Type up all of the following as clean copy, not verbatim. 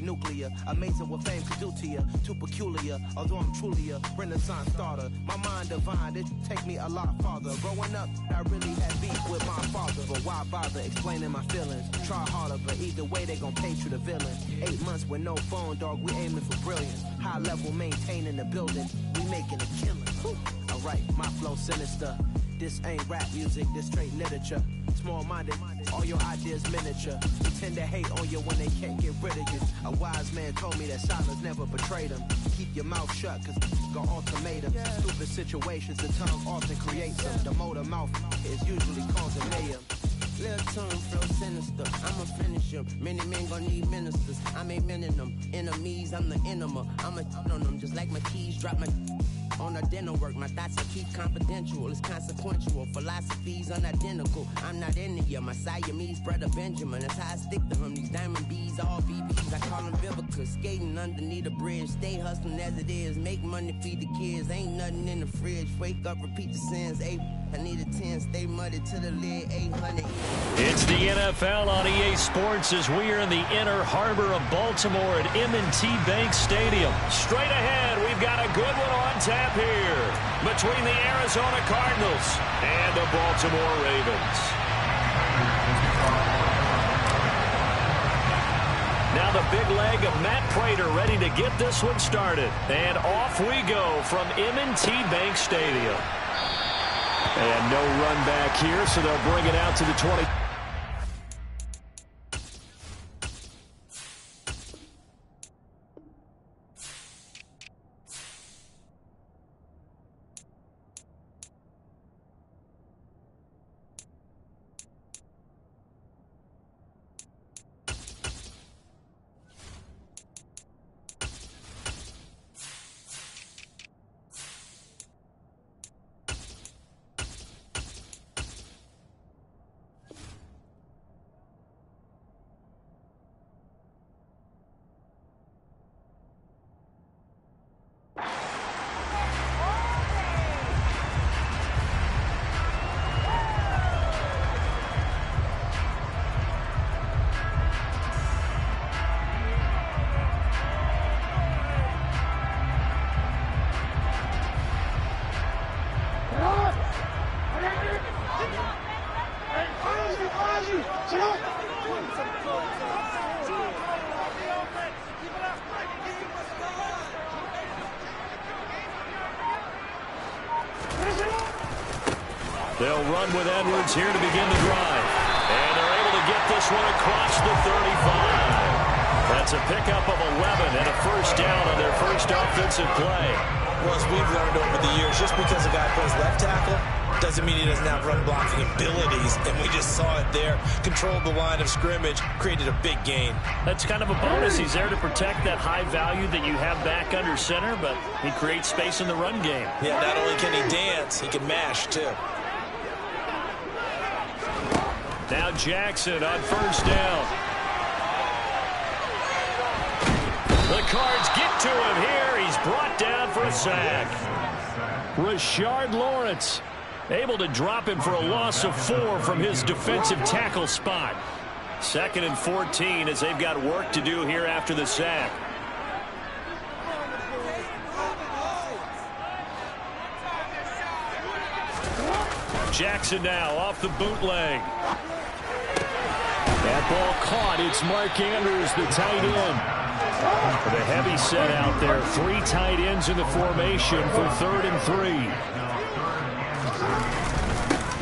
like nuclear. Amazing what fame could do to you. Too peculiar, although I'm truly a renaissance starter. My mind divine, it take me a lot farther. Growing up, I really had beef with my father. But why bother explaining my feelings? Try harder, but either way they gon' paint you the villain. 8 months with no phone, dog, we aiming for brilliance. High level maintaining the building, we making a killing. Alright, my flow sinister. This ain't rap music, this straight literature. Small-minded, all your ideas miniature. They tend to hate on you when they can't get rid of you. A wise man told me that silence never betrayed him. Keep your mouth shut, cause got ultimatum. Stupid situations, the tongue often creates them. The motor mouth is usually causing mayhem. Little tune feel sinister, I'ma finish him. Many men gon' need ministers, I ain't mending them. Enemies, I'm the enema, I'ma on them. Just like my keys, drop my on the dinner work. My thoughts I keep confidential, it's consequential. Philosophies unidentical, I'm not into you. My Siamese brother Benjamin, that's how I stick to him. These diamond bees, all BBs, I call them Vivica. Skating underneath the bridge, stay hustling as it is. Make money, feed the kids, ain't nothing in the fridge. Wake up, repeat the sins, I need a 10, stay muddy to the lid, 800. It's the NFL on EA Sports as we are in the inner harbor of Baltimore at M&T Bank Stadium. Straight ahead, we've got a good one on tap here between the Arizona Cardinals and the Baltimore Ravens. Now the big leg of Matt Prater ready to get this one started. And off we go from M&T Bank Stadium. And no run back here, so they'll bring it out to the 20. They'll run with Edwards here to begin the drive. And they're able to get this one across the 35. That's a pickup of 11 and a first down on their first offensive play. Well, as we've learned over the years, just because a guy plays left tackle doesn't mean he doesn't have run blocking abilities. And we just saw it there. Controlled the line of scrimmage, created a big gain. That's kind of a bonus. He's there to protect that high value that you have back under center, but he creates space in the run game. Yeah, not only can he dance, he can mash, too. Now Jackson on first down. The Cards get to him here. He's brought down for a sack. Rashard Lawrence able to drop him for a loss of 4 from his defensive tackle spot. 2nd and 14 as they've got work to do here after the sack. Jackson now off the bootleg. That ball caught. It's Mark Andrews, the tight end. With a heavy set out there. 3 tight ends in the formation for 3rd and 3.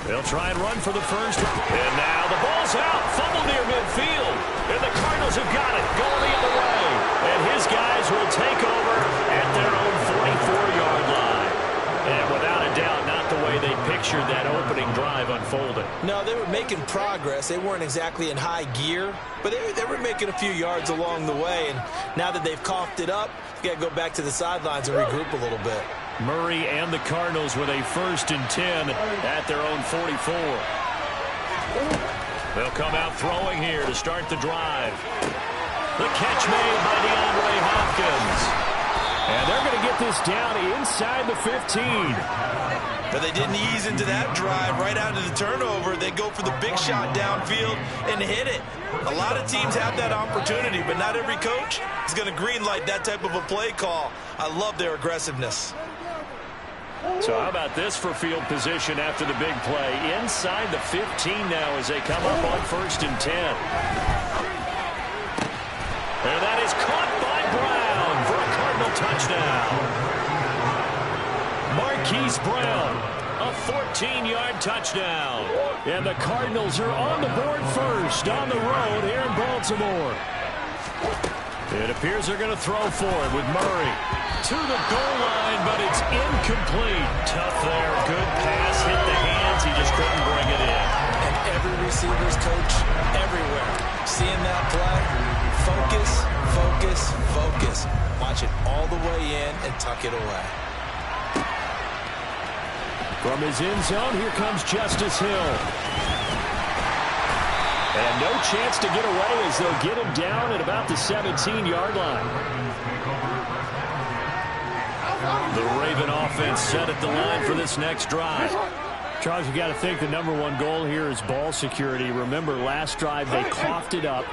They'll try and run for the first. And now the ball's out. Fumble near midfield. And the Cardinals have got it. Going the other way. And his guys will take over at their own 44-yard line. And without a doubt, not the way they pictured that opening drive unfolding. No, they were making progress. They weren't exactly in high gear, but they were making a few yards along the way. And now that they've coughed it up, you got to go back to the sidelines and regroup a little bit. Murray and the Cardinals with a 1st and 10 at their own 44. They'll come out throwing here to start the drive. The catch made by DeAndre Hopkins. And they're going to get this down inside the 15. But they didn't ease into that drive right out of the turnover. They go for the big shot downfield and hit it. A lot of teams have that opportunity, but not every coach is going to greenlight that type of a play call. I love their aggressiveness. So how about this for field position after the big play? Inside the 15 now as they come up on 1st and 10. And that is caught by Brown for a Cardinal touchdown. Marquise Brown, a 14-yard touchdown. And the Cardinals are on the board first on the road here in Baltimore. It appears they're going to throw for it with Murray to the goal line, but it's incomplete. Tough there. Good pass. Hit the hands. He just couldn't bring it in. And every receiver's coach everywhere seeing that play. Focus, focus, focus. Watch it all the way in and tuck it away. From his end zone, here comes Justice Hill. And no chance to get away as they'll get him down at about the 17-yard line. The Raven offense set at the line for this next drive. Charles, you got to think the #1 goal here is ball security. Remember, last drive they coughed it up.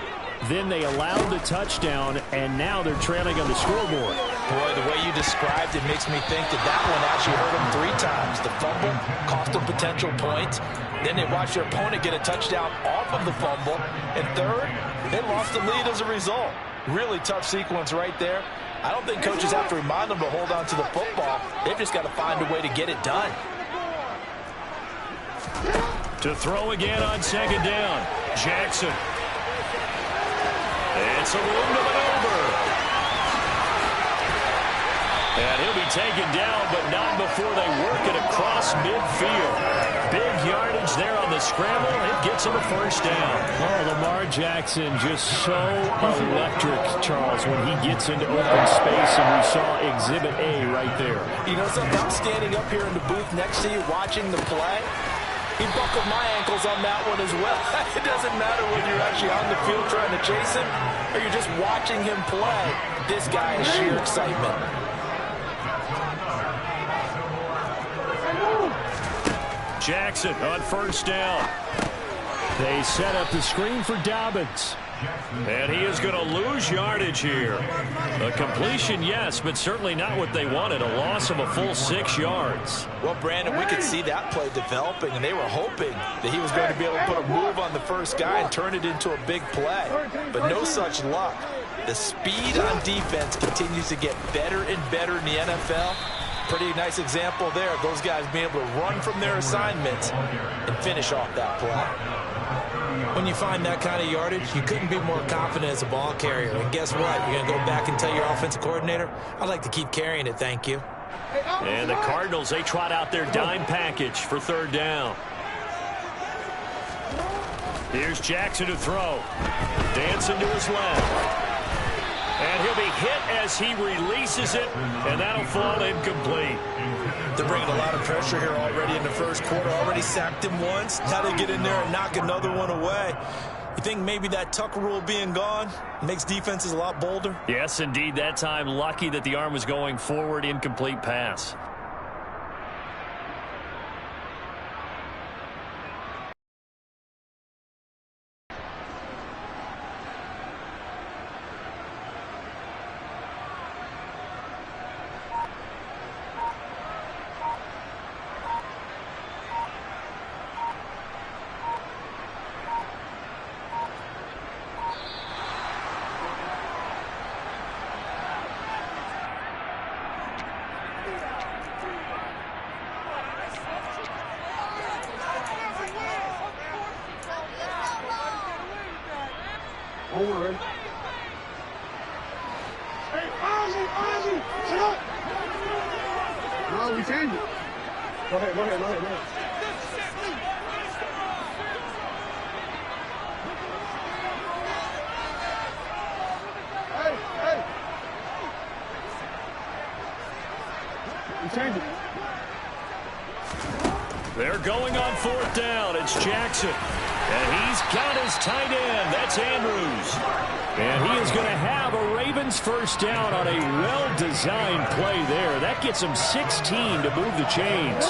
Then they allowed the touchdown, and now they're trailing on the scoreboard. Boy, the way you described it makes me think that one actually hurt them 3 times. The fumble cost them potential points. Then they watched their opponent get a touchdown off of the fumble. And third, they lost the lead as a result. Really tough sequence right there. I don't think coaches have to remind them to hold on to the football. They've just got to find a way to get it done. To throw again on 2nd down, Jackson. It's a room to maneuver. And he'll be taken down, but not before they work it across midfield. Big yardage there on the scramble. It gets him a 1st down. Oh, Lamar Jackson just so electric, Charles, when he gets into open space, and we saw Exhibit A right there. You know something? I'm standing up here in the booth next to you watching the play. He buckled my ankles on that one as well. It doesn't matter whether you're actually on the field trying to chase him or you're just watching him play. This guy is sheer excitement. Jackson on 1st down. They set up the screen for Dobbins. And he is going to lose yardage here. A completion, yes, but certainly not what they wanted. A loss of a full 6 yards. Well, Brandon, we could see that play developing, and they were hoping that he was going to be able to put a move on the first guy and turn it into a big play. But no such luck. The speed on defense continues to get better and better in the NFL. Pretty nice example there of those guys being able to run from their assignments and finish off that play. When you find that kind of yardage, you couldn't be more confident as a ball carrier. And guess what? You're going to go back and tell your offensive coordinator, I'd like to keep carrying it, thank you. And the Cardinals, they trot out their dime package for 3rd down. Here's Jackson to throw. Dancing to his left. And he'll be hit as he releases it, and that'll fall incomplete. They're bringing a lot of pressure here already in the 1st quarter. Already sacked him once. Now they get in there and knock another one away. You think maybe that Tucker rule being gone makes defenses a lot bolder? Yes, indeed. That time, lucky that the arm was going forward. Incomplete pass. They're going on 4th down. It's Jackson. And he's got his tight end. That's Andrews. And he is going to have a Raven Ravens first down on a well-designed play there. That gets them 16 to move the chains.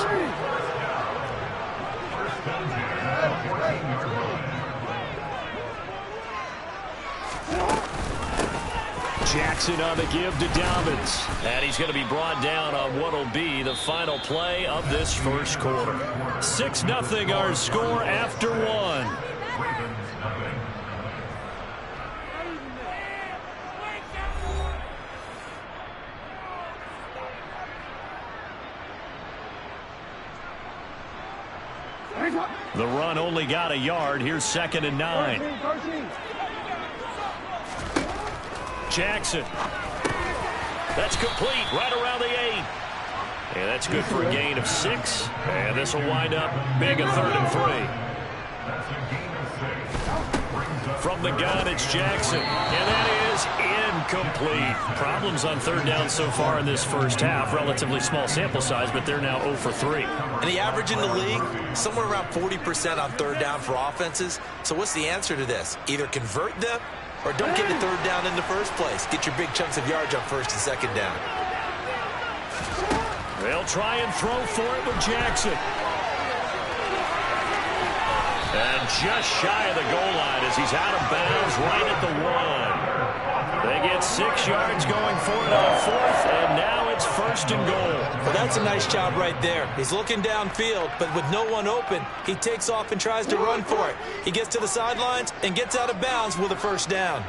Jackson on the give to Dobbins. And he's going to be brought down on what will be the final play of this first quarter. 6-0 our score after one. The run only got a yard. Here's 2nd and 9. Jackson. That's complete right around the 8. And that's good for a gain of 6. And this will wind up being a 3rd and 3. From the gun, it's Jackson. And that is incomplete. Problems on 3rd down so far in this first half. Relatively small sample size, but they're now 0 for 3. And the average in the league, somewhere around 40% on 3rd down for offenses. So what's the answer to this? Either convert them or don't get the 3rd down in the first place. Get your big chunks of yards on 1st and 2nd down. They'll try and throw for it with Jackson. And just shy of the goal line as he's out of bounds right at the 1. They get 6 yards going for it on 4th, and now it's 1st and goal. Well, that's a nice job right there. He's looking downfield, but with no one open, he takes off and tries to run for it. He gets to the sidelines and gets out of bounds with a 1st down.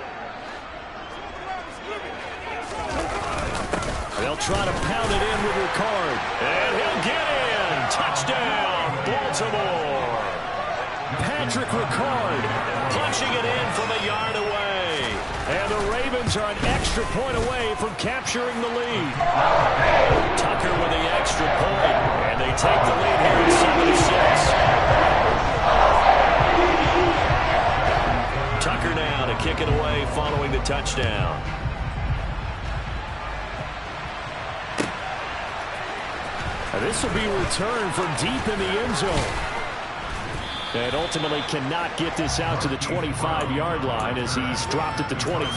They'll try to pound it in with Ricard. And he'll get in. Touchdown, Baltimore. Patrick Ricard punching it in from a yard away. And the Ravens are an extra point away from capturing the lead. Tucker with the extra point. And they take the lead here at 7-6. Tucker now to kick it away following the touchdown. And this will be returned from deep in the end zone. And ultimately cannot get this out to the 25-yard line as he's dropped at the 23.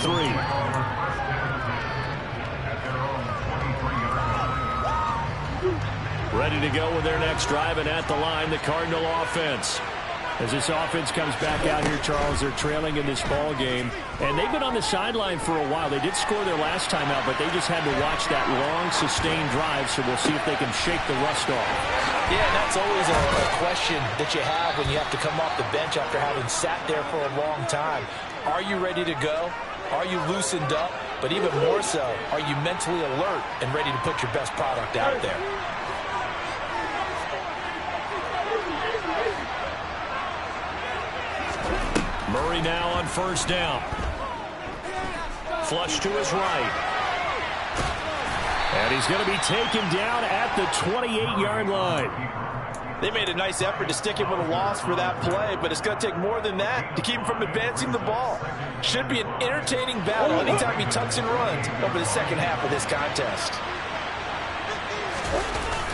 Ready to go with their next drive, and at the line, the Cardinal offense. As this offense comes back out here, Charles, they're trailing in this ball game. And they've been on the sideline for a while. They did score their last time out, but they just had to watch that long, sustained drive, so we'll see if they can shake the rust off. Yeah, and that's always a question that you have when you have to come off the bench after having sat there for a long time. Are you ready to go? Are you loosened up? But even more so, are you mentally alert and ready to put your best product out there? Murray now on 1st down. Flush to his right. And he's going to be taken down at the 28-yard line. They made a nice effort to stick him with a loss for that play, but it's going to take more than that to keep him from advancing the ball. Should be an entertaining battle anytime he tucks and runs over the second half of this contest.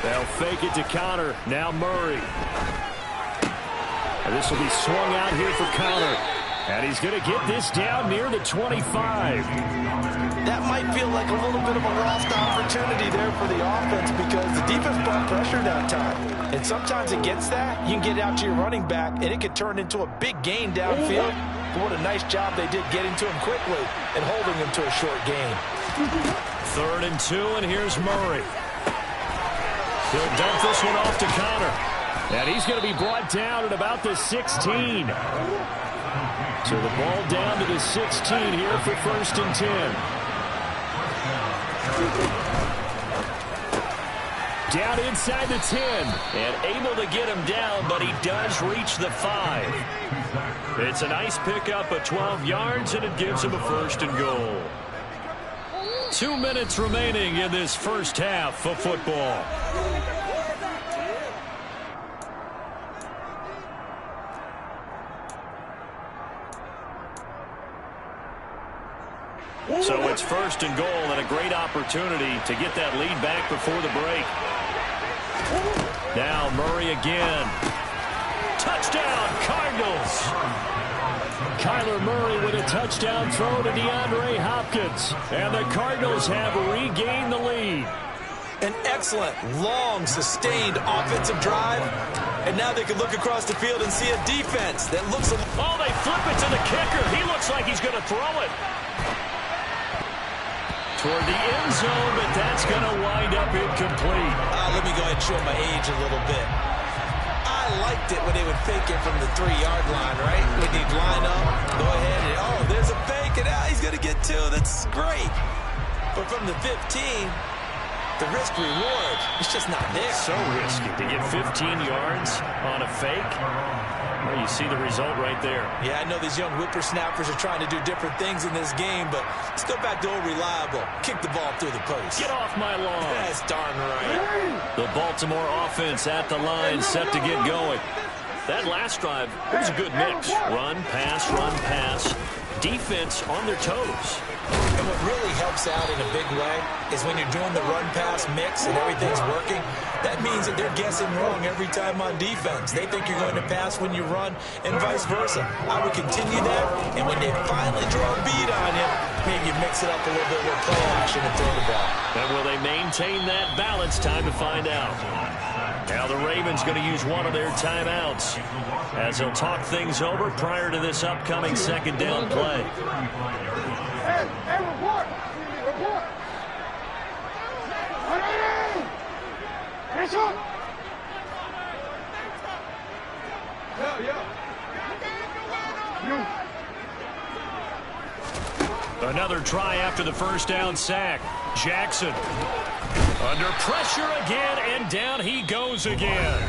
They'll fake it to Connor. Now Murray. And this will be swung out here for Connor. And he's going to get this down near the 25. That might feel like a little bit of a lost opportunity there for the offense because the defense brought pressure that time. And sometimes against that, you can get out to your running back, and it could turn into a big gain downfield. But what a nice job they did getting to him quickly and holding him to a short gain. 3rd and 2, and here's Murray. He'll dump this one off to Connor. And he's going to be brought down at about the 16. So the ball down to the 16 here for 1st and 10. Down inside the 10. And able to get him down, but he does reach the 5. It's a nice pickup of 12 yards, and it gives him a 1st and goal. 2 minutes remaining in this first half of football. So it's 1st and goal, and a great opportunity to get that lead back before the break. Now Murray again. Touchdown, Cardinals. Kyler Murray with a touchdown throw to DeAndre Hopkins. And the Cardinals have regained the lead. An excellent, long, sustained offensive drive. And now they can look across the field and see a defense that looks... Oh, they flip it to the kicker. He looks like he's going to throw it toward the end zone, but that's going to wind up incomplete. Let me go ahead and show my age a little bit. I liked it when they would fake it from the 3-yard line, right? When they'd line up, go ahead and, oh, there's a fake, and he's going to get 2. That's great. But from the 15, the risk-reward is just not there. So risky to get 15 yards on a fake. Well, you see the result right there. Yeah, I know these young whippersnappers are trying to do different things in this game, but let's go back to old reliable. Kick the ball through the post. Get off my lawn. That's darn right. The Baltimore offense at the line, set to get going. That last drive, it was a good mix. Run, pass. Defense on their toes. And what really helps out in a big way is when you're doing the run-pass mix and everything's working, that means that they're guessing wrong every time on defense. They think you're going to pass when you run and vice versa. I would continue that, and when they finally draw a beat on you, maybe you mix it up a little bit with play action and throw the ball. And will they maintain that balance? Time to find out. Now the Ravens going to use one of their timeouts as they'll talk things over prior to this upcoming second down play. Hey, report! Hands up! Another try after the first down sack. Jackson under pressure again, and down he goes again.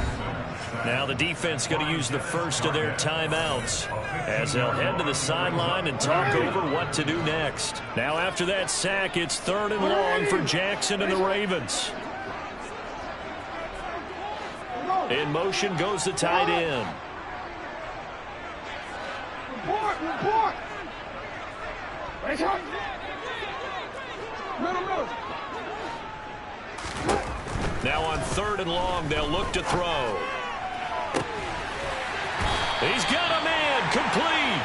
Now the defense going to use the first of their timeouts as they'll head to the sideline and talk over what to do next. Now after that sack, it's 3rd and long for Jackson and the Ravens. In motion goes the tight end. Report! Now on 3rd and long, they'll look to throw. He's got a man, complete.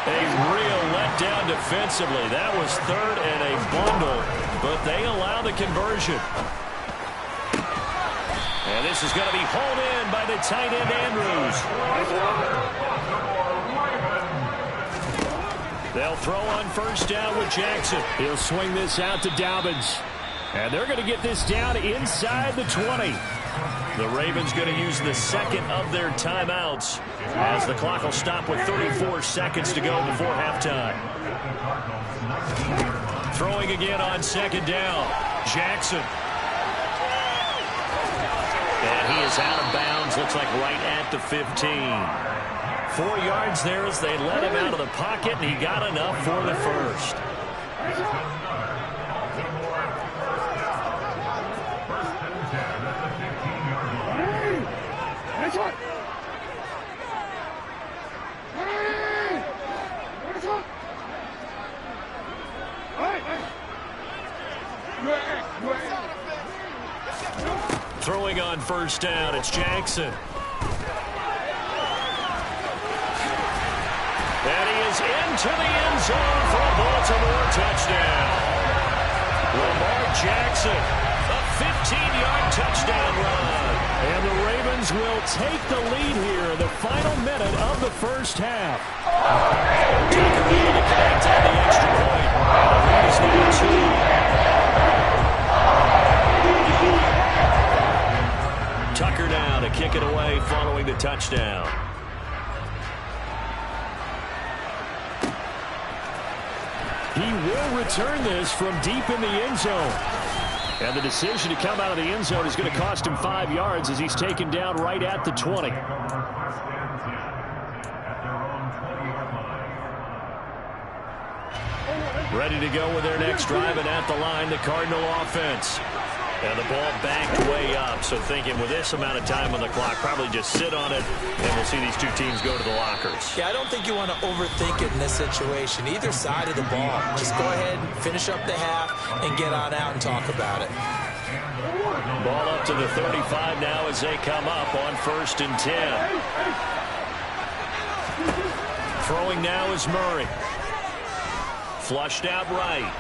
A real letdown defensively. That was 3rd and a bundle, but they allow the conversion. And this is going to be hauled in by the tight end, Andrews. They'll throw on first down with Jackson. He'll swing this out to Dobbins. And they're going to get this down inside the 20. The Ravens going to use the second of their timeouts as the clock will stop with 34 seconds to go before halftime. Throwing again on second down. Jackson. And he is out of bounds. Looks like right at the 15. 4 yards there as they let him out of the pocket, and he got enough for the first. Throwing on first down, it's Jackson. And he is into the end zone for a Baltimore touchdown. Lamar Jackson, a 15-yard touchdown run. And the Ravens will take the lead here in the final minute of the first half. Tucker able to connect on the extra point. And the lead is now 2. Tucker now to kick it away following the touchdown. He will return this from deep in the end zone. And the decision to come out of the end zone is going to cost him 5 yards as he's taken down right at the 20. Ready to go with their next drive, and at the line, the Cardinal offense. And the ball backed way up, so thinking with this amount of time on the clock, probably just sit on it, and we'll see these two teams go to the lockers. Yeah, I don't think you want to overthink it in this situation. Either side of the ball. Just go ahead and finish up the half and get on out and talk about it. Ball up to the 35 now as they come up on 1st and 10. Throwing now is Murray. Flushed out right.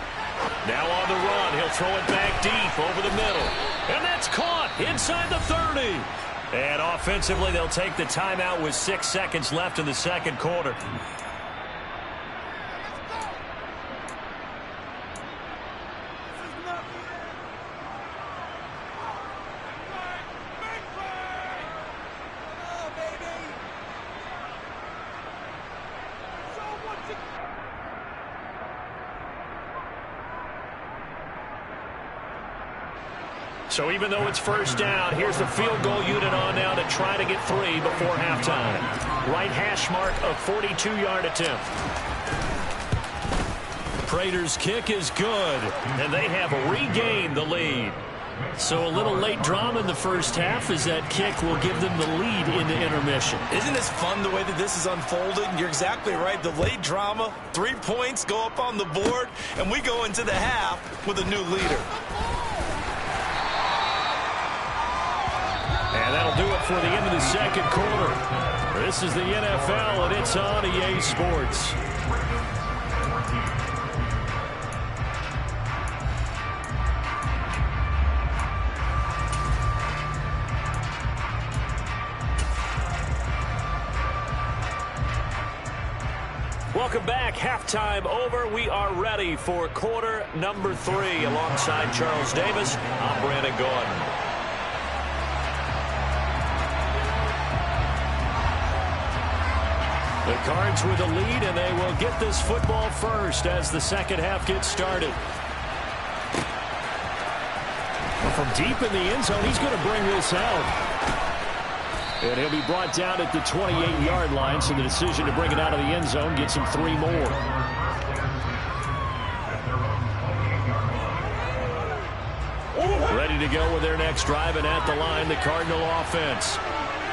Now on the run. He'll throw it back deep over the middle. And that's caught inside the 30. And offensively, they'll take the timeout with 6 seconds left in the second quarter. So even though it's first down, here's the field goal unit on now to try to get 3 before halftime. Right hash mark, a 42-yard attempt. Prater's kick is good, and they have regained the lead. So a little late drama in the first half as that kick will give them the lead into intermission. Isn't this fun the way that this is unfolding? You're exactly right. The late drama, 3 points go up on the board, and we go into the half with a new leader. And that'll do it for the end of the second quarter. This is the NFL, and it's on EA Sports. Welcome back. Halftime over. We are ready for quarter number 3. Alongside Charles Davis, I'm Brandon Gordon. The Cards with the lead, and they will get this football first as the second half gets started. From deep in the end zone, he's going to bring this out. And he'll be brought down at the 28-yard line, so the decision to bring it out of the end zone gets him 3 more. Ready to go with their next drive, and at the line, the Cardinal offense.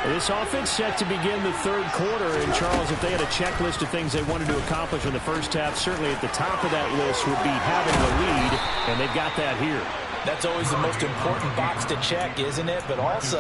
This offense set to begin the third quarter, and Charles, if they had a checklist of things they wanted to accomplish in the first half, certainly at the top of that list would be having the lead, and they've got that here. That's always the most important box to check, isn't it? But also,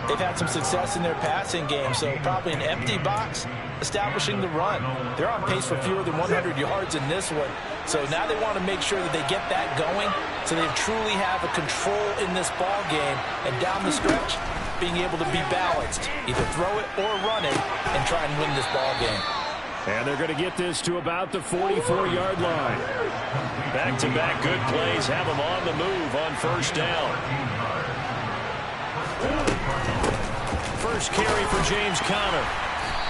they've had some success in their passing game, so probably an empty box establishing the run. They're on pace for fewer than 100 yards in this one, so now they want to make sure that they get that going so they truly have a control in this ball game, and down the stretch, being able to be balanced, either throw it or run it, and try and win this ball game. And they're going to get this to about the 44-yard line. Back-to-back good plays have them on the move on first down. First carry for James Conner.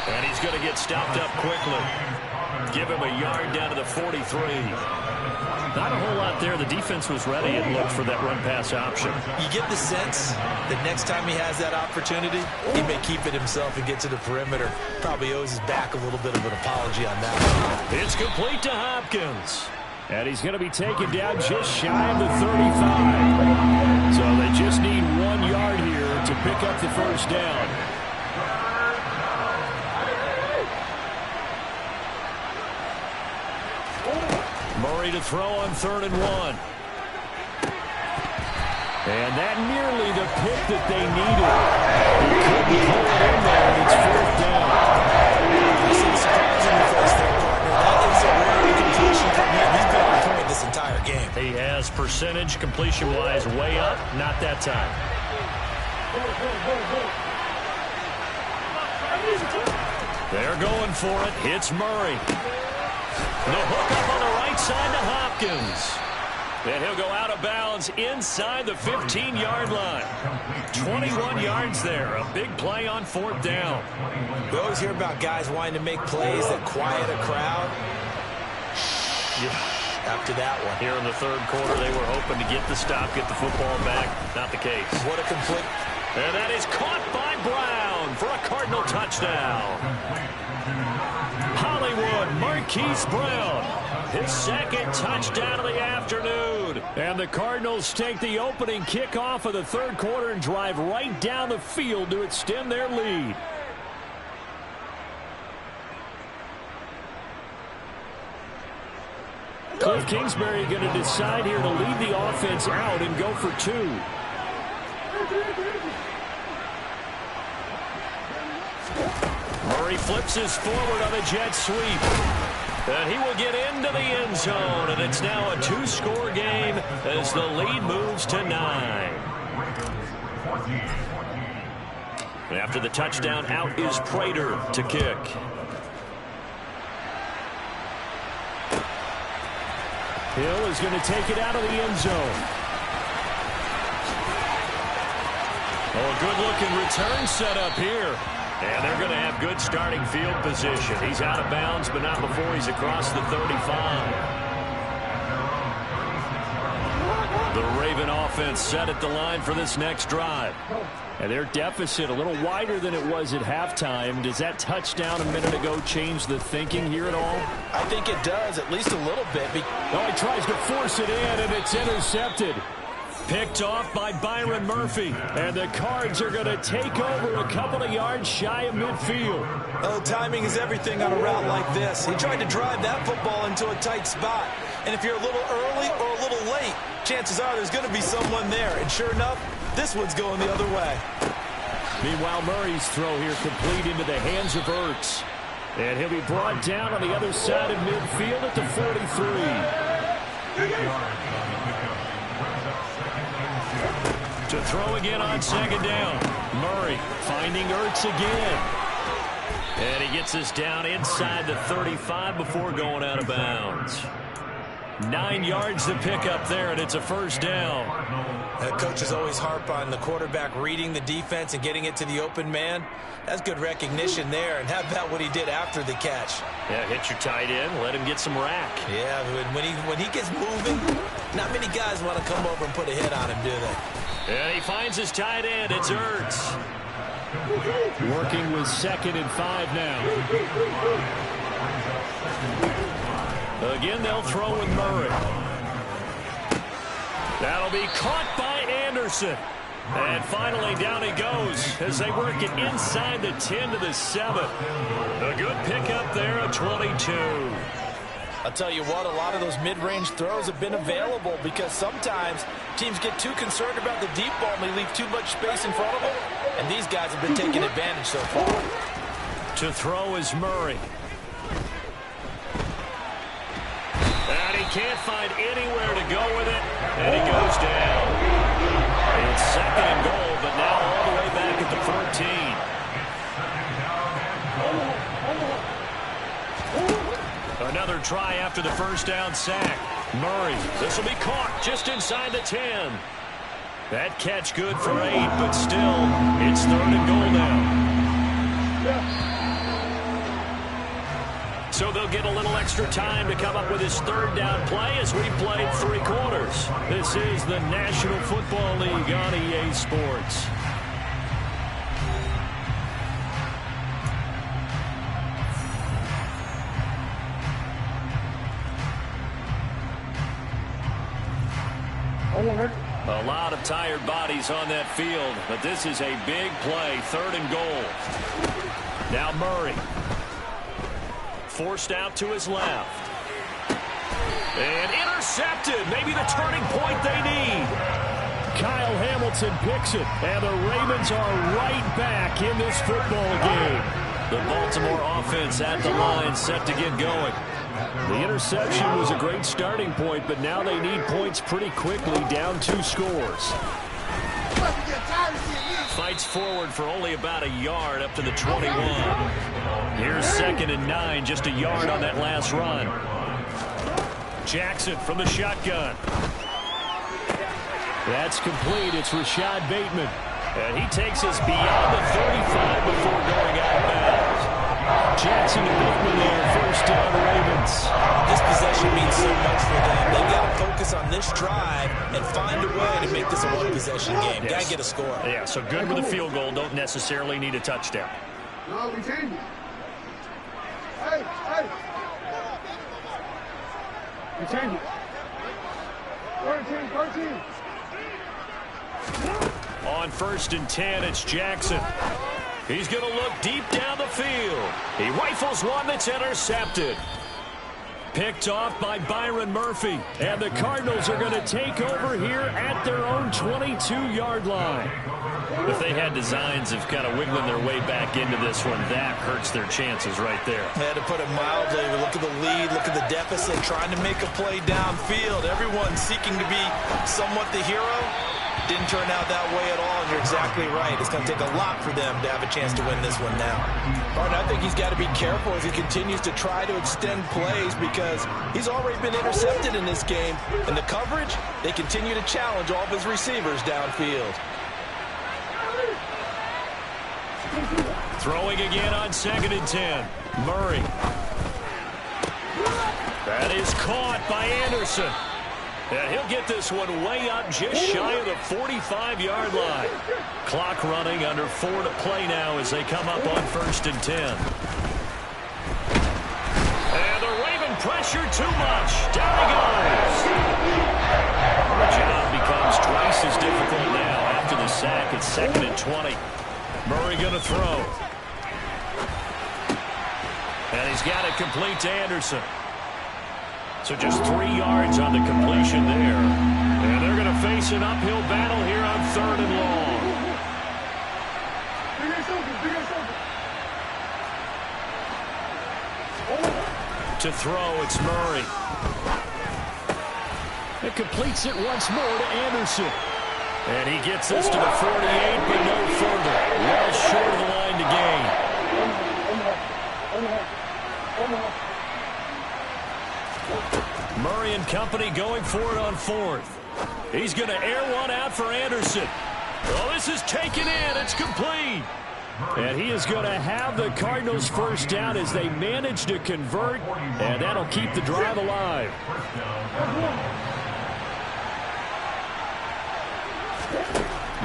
And he's going to get stopped up quickly. Give him a yard down to the 43. Not a whole lot there. The defense was ready, it looked, for that run-pass option. You get the sense that next time he has that opportunity, he may keep it himself and get to the perimeter. Probably owes his back a little bit of an apology on that one. It's complete to Hopkins. And he's going to be taken down just shy of the 35. So they just need 1 yard here to pick up the first down. Murray to throw on 3rd and 1. And that nearly the pick that they needed. He couldn't pull it in there, and it's 4th down. This is surprising for us there, partner. That is a rare completion from him. He's been on point this entire game. He has percentage completion-wise way up. Not that time. They're going for it. It's Murray. The hook up on the right side to Hopkins. And he'll go out of bounds inside the 15-yard line. 21 yards there. A big play on 4th down. We always hear about guys wanting to make plays that quiet a crowd. After that one. Here in the third quarter, they were hoping to get the stop, get the football back. Not the case. What a complete. And that is caught by Brown for a Cardinal touchdown. Hollywood Marquise Brown, his 2nd touchdown of the afternoon. And the Cardinals take the opening kickoff of the third quarter and drive right down the field to extend their lead. Cliff Kingsbury going to decide here to lead the offense out and go for 2. Murray flips his forward on a jet sweep. And he will get into the end zone, and it's now a two-score game as the lead moves to 9. And after the touchdown, out is Prater to kick. Hill is going to take it out of the end zone. Oh, a good-looking return set up here. And they're going to have good starting field position. He's out of bounds, but not before he's across the 35. The Raven offense set at the line for this next drive. And their deficit a little wider than it was at halftime. Does that touchdown a minute ago change the thinking here at all? I think it does, at least a little bit. Oh, he tries to force it in, and it's intercepted. Picked off by Byron Murphy. And the Cards are going to take over a couple of yards shy of midfield. Oh, timing is everything on a route like this. He tried to drive that football into a tight spot. And if you're a little early or a little late, chances are there's going to be someone there. And sure enough, this one's going the other way. Meanwhile, Murray's throw here complete into the hands of Ertz. And he'll be brought down on the other side of midfield at the 43. To throw again on second down. Murray finding Ertz again. And he gets us down inside the 35 before going out of bounds. 9 yards to pick up there, and it's a first down. Coaches always harp on the quarterback reading the defense and getting it to the open man. That's good recognition there, and how about what he did after the catch? Yeah, hit your tight end, let him get some rack. Yeah, when he gets moving, not many guys want to come over and put a hit on him, do they? And he finds his tight end. It's Ertz. Working with 2nd and 5 now. Again, they'll throw with Murray. That'll be caught by Anderson. And finally, down he goes as they work it inside the 10 to the 7. A good pickup there, a 22. I'll tell you what, a lot of those mid-range throws have been available because sometimes teams get too concerned about the deep ball and they leave too much space in front of them. And these guys have been taking advantage so far. To throw is Murray. And he can't find anywhere to go with it. And he goes down. It's 2nd and goal, but now all the way back at the 14. Another try after the first down sack. Murray, this will be caught just inside the 10. That catch good for 8, but still, it's 3rd and goal now. So they'll get a little extra time to come up with his 3rd down play as we played 3 quarters. This is the National Football League on EA Sports. A lot of tired bodies on that field, but this is a big play, 3rd and goal. Now Murray. Forced out to his left. And intercepted. Maybe the turning point they need. Kyle Hamilton picks it, and the Ravens are right back in this football game. The Baltimore offense at the line set to get going. The interception was a great starting point, but now they need points pretty quickly, down 2 scores. Fights forward for only about a yard up to the 21. Here's 2nd and 9, just a yard on that last run. Jackson from the shotgun. That's complete. It's Rashad Bateman. And he takes us beyond the 35 before going out of bounds. Jackson and Bateman there, first down Ravens. This possession means so much for them. They've got to focus on this drive and find a way to make this a one-possession game. Yes. Got to get a score. Yeah, so good with a field goal. Don't necessarily need a touchdown. No, we change it. Hey, hey. We change it. 13. On 1st and 10, it's Jackson. He's going to look deep down the field. He rifles one that's intercepted. Picked off by Byron Murphy. And the Cardinals are going to take over here at their own 22-yard line. If they had designs of kind of wiggling their way back into this one, that hurts their chances right there. Yeah, to put it mildly, look at the lead, look at the deficit, trying to make a play downfield. Everyone seeking to be somewhat the hero. Didn't turn out that way at all, and you're exactly right. It's going to take a lot for them to have a chance to win this one now. Martin, I think he's got to be careful as he continues to try to extend plays because he's already been intercepted in this game. And the coverage, they continue to challenge all of his receivers downfield. Throwing again on 2nd and 10. Murray. That is caught by Anderson. And he'll get this one way up just shy of the 45-yard line. Clock running, under 4 to play now as they come up on 1st and 10. And the Raven pressure too much. Down he goes. The job becomes twice as difficult now after the sack. It's 2nd and 20. Murray going to throw. And he's got it complete to Anderson. So just 3 yards on the completion there. And they're going to face an uphill battle here on 3rd and long. To throw, it's Murray. It completes it once more to Anderson. And he gets this to the 48, but no further. Well short of the line to gain. Murray and company going for it on 4th. He's going to air one out for Anderson. Well, this is taken in. It's complete. And he is going to have the Cardinals first down as they manage to convert, and that'll keep the drive alive.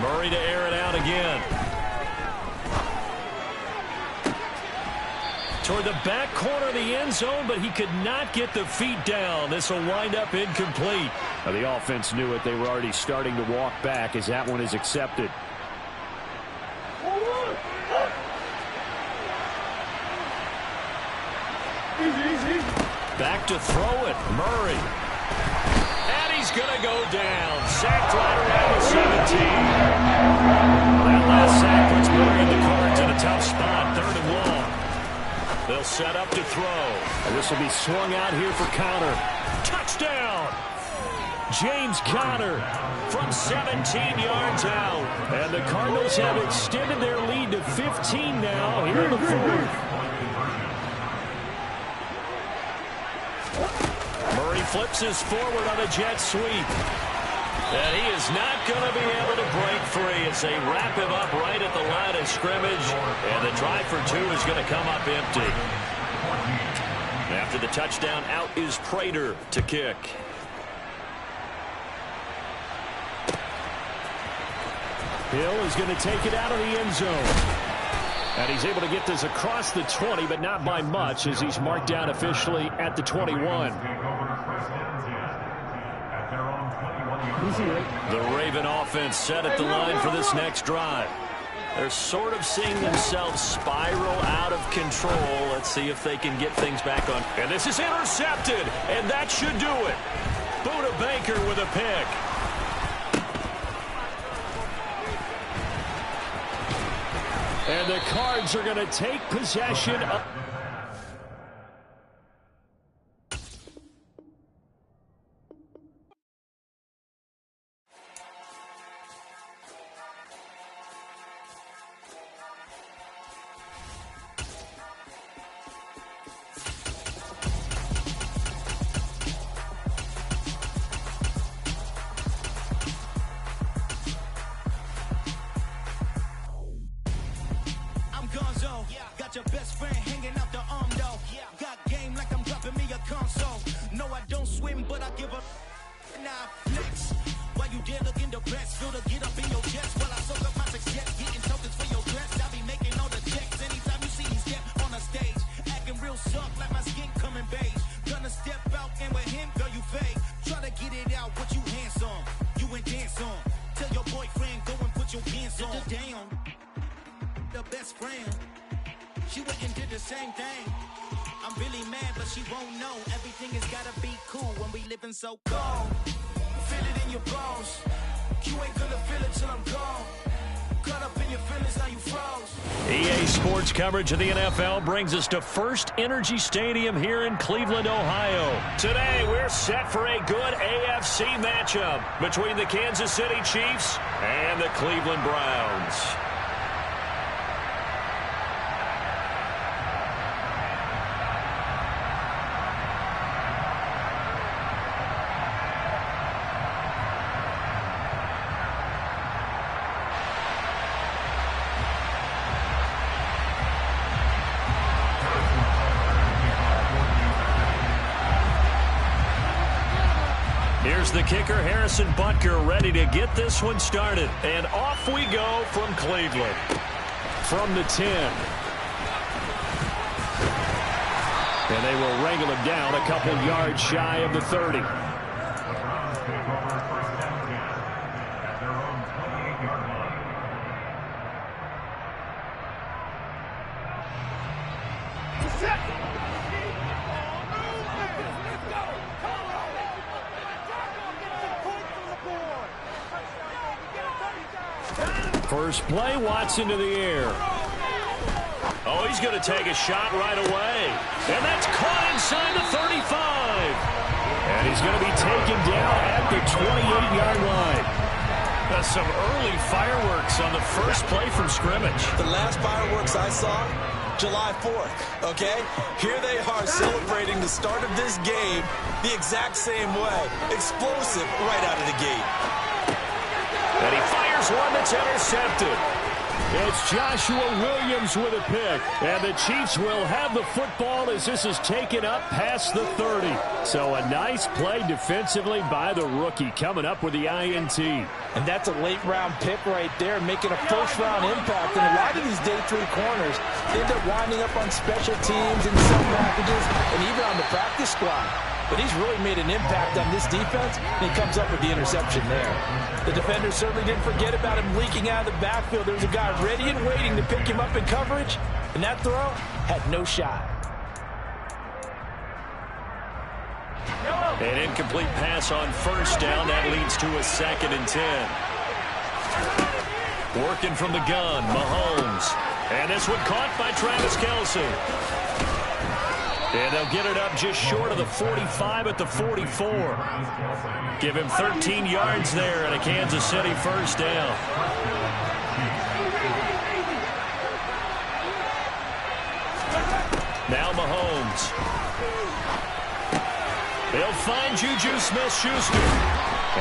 Murray to air it out again. Toward the back corner of the end zone, but he could not get the feet down. This will wind up incomplete. Now, the offense knew it. They were already starting to walk back as that one is accepted. Back to throw it. Murray. And he's going to go down. Sacked right around the 17. That last sack puts Murray in the cards in a tough spot. 3rd and long. They'll set up to throw. And this will be swung out here for Conner. Touchdown! James Conner from 17 yards out. And the Cardinals have extended their lead to 15 now here in the 4th. Murray flips his forward on a jet sweep. And he is not going to be able to break free as they wrap him up right at the line of scrimmage. And the try for 2 is going to come up empty. After the touchdown, out is Prater to kick. Hill is going to take it out of the end zone. And he's able to get this across the 20, but not by much as he's marked down officially at the 21. The Raven offense set at the line for this next drive. They're sort of seeing themselves spiral out of control. Let's see if they can get things back on. And this is intercepted, and that should do it. Buda Baker with a pick. And the Cards are going to take possession of... Got your best friend hanging out the arm though. Got game like I'm dropping me a console. No, I don't swim, but I give up. Nah, flex. While you there looking depressed, feel to get up in your chest while I soak up my success. Getting tokens for your dress. I be making all the checks anytime you see me step on the stage. Acting real soft like my skin coming beige. Gonna step out and with him, girl, you fake. Try to get it out, what you hands on. You and dance on. Tell your boyfriend, go and put your hands on. Down. The best friend. She went and did the same thing. I'm I'm really mad, but she won't know. Everything has gotta be cool when we living so cold. Feel it in your bones. You ain't gonna feel it till I'm gone. Caught up in your feelings, now you froze. EA Sports coverage of the NFL brings us to First Energy Stadium here in Cleveland, Ohio. Today, we're set for a good AFC matchup between the Kansas City Chiefs and the Cleveland Browns. Here's the kicker, Harrison Butker, ready to get this one started. And off we go from Cleveland. From the 10. And they will wrangle him down a couple yards shy of the 30. First play, Watson to the air. Oh, he's going to take a shot right away. And that's caught inside the 35. And he's going to be taken down at the 28-yard line. That's some early fireworks on the first play from scrimmage. The last fireworks I saw, July 4th, okay? Here they are celebrating the start of this game the exact same way. Explosive right out of the gate. And he fires one that's intercepted. It's Joshua Williams with a pick. And the Chiefs will have the football as this is taken up past the 30. So a nice play defensively by the rookie coming up with the INT. And that's a late-round pick right there, making a first-round impact. And a lot of these day 3 corners, they end up winding up on special teams and some packages and even on the practice squad. But he's really made an impact on this defense, and he comes up with the interception there. The defenders certainly didn't forget about him leaking out of the backfield. There was a guy ready and waiting to pick him up in coverage, and that throw had no shot. An incomplete pass on first down. That leads to a 2nd and 10. Working from the gun, Mahomes. And this one caught by Travis Kelce. And they'll get it up just short of the 45 at the 44. Give him 13 yards there and a Kansas City first down. Now Mahomes. They'll find Juju Smith-Schuster.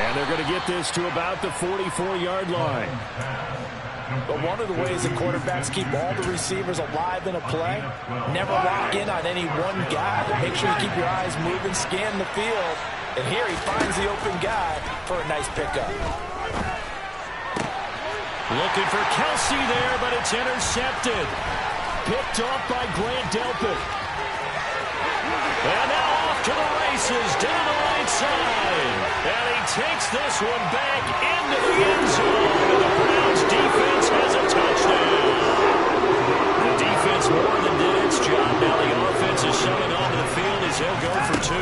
And they're going to get this to about the 44-yard line. But one of the ways that quarterbacks keep all the receivers alive in a play, never lock in on any one guy. Make sure you keep your eyes moving, scan the field. And here he finds the open guy for a nice pickup. Looking for Kelce there, but it's intercepted. Picked off by Grant Delpit. And now off to the races down the right side. And he takes this one back into the end zone. And the Browns defense has a touchdown. The defense more than did its job. Now the offense is showing onto the field as they'll go for 2.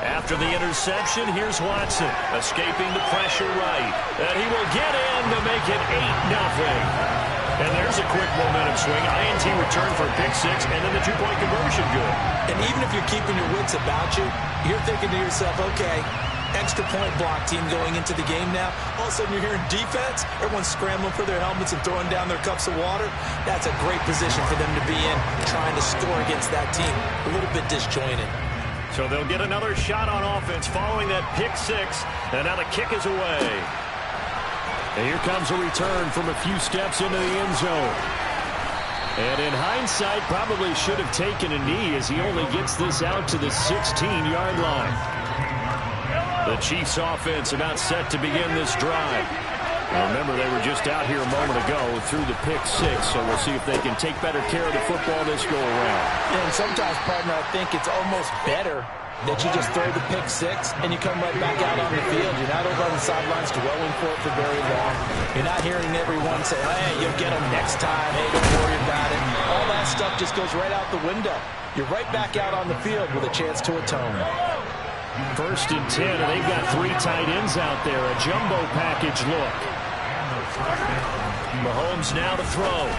After the interception, here's Watson, escaping the pressure right. And he will get in to make it 8-0. And there's a quick momentum swing. INT return for a pick 6, and then the 2-point conversion good. And even if you're keeping your wits about you, you're thinking to yourself, okay, extra point block team going into the game now. All of a sudden you're hearing defense. Everyone's scrambling for their helmets and throwing down their cups of water. That's a great position for them to be in, trying to score against that team. A little bit disjointed. So they'll get another shot on offense following that pick 6. And now the kick is away. And here comes a return from a few steps into the end zone. And in hindsight, probably should have taken a knee as he only gets this out to the 16-yard line. The Chiefs offense about set to begin this drive. Now remember, they were just out here a moment ago through the pick 6, so we'll see if they can take better care of the football this go around. And sometimes, partner, I think it's almost better that you just throw the pick six and you come right back out on the field. You're not over on the sidelines dwelling for it for very long. You're not hearing everyone say, hey, you'll get them next time. Hey, don't worry about it. All that stuff just goes right out the window. You're right back out on the field with a chance to atone. 1st and 10, and they've got 3 tight ends out there. A jumbo package look. Mahomes now to throw.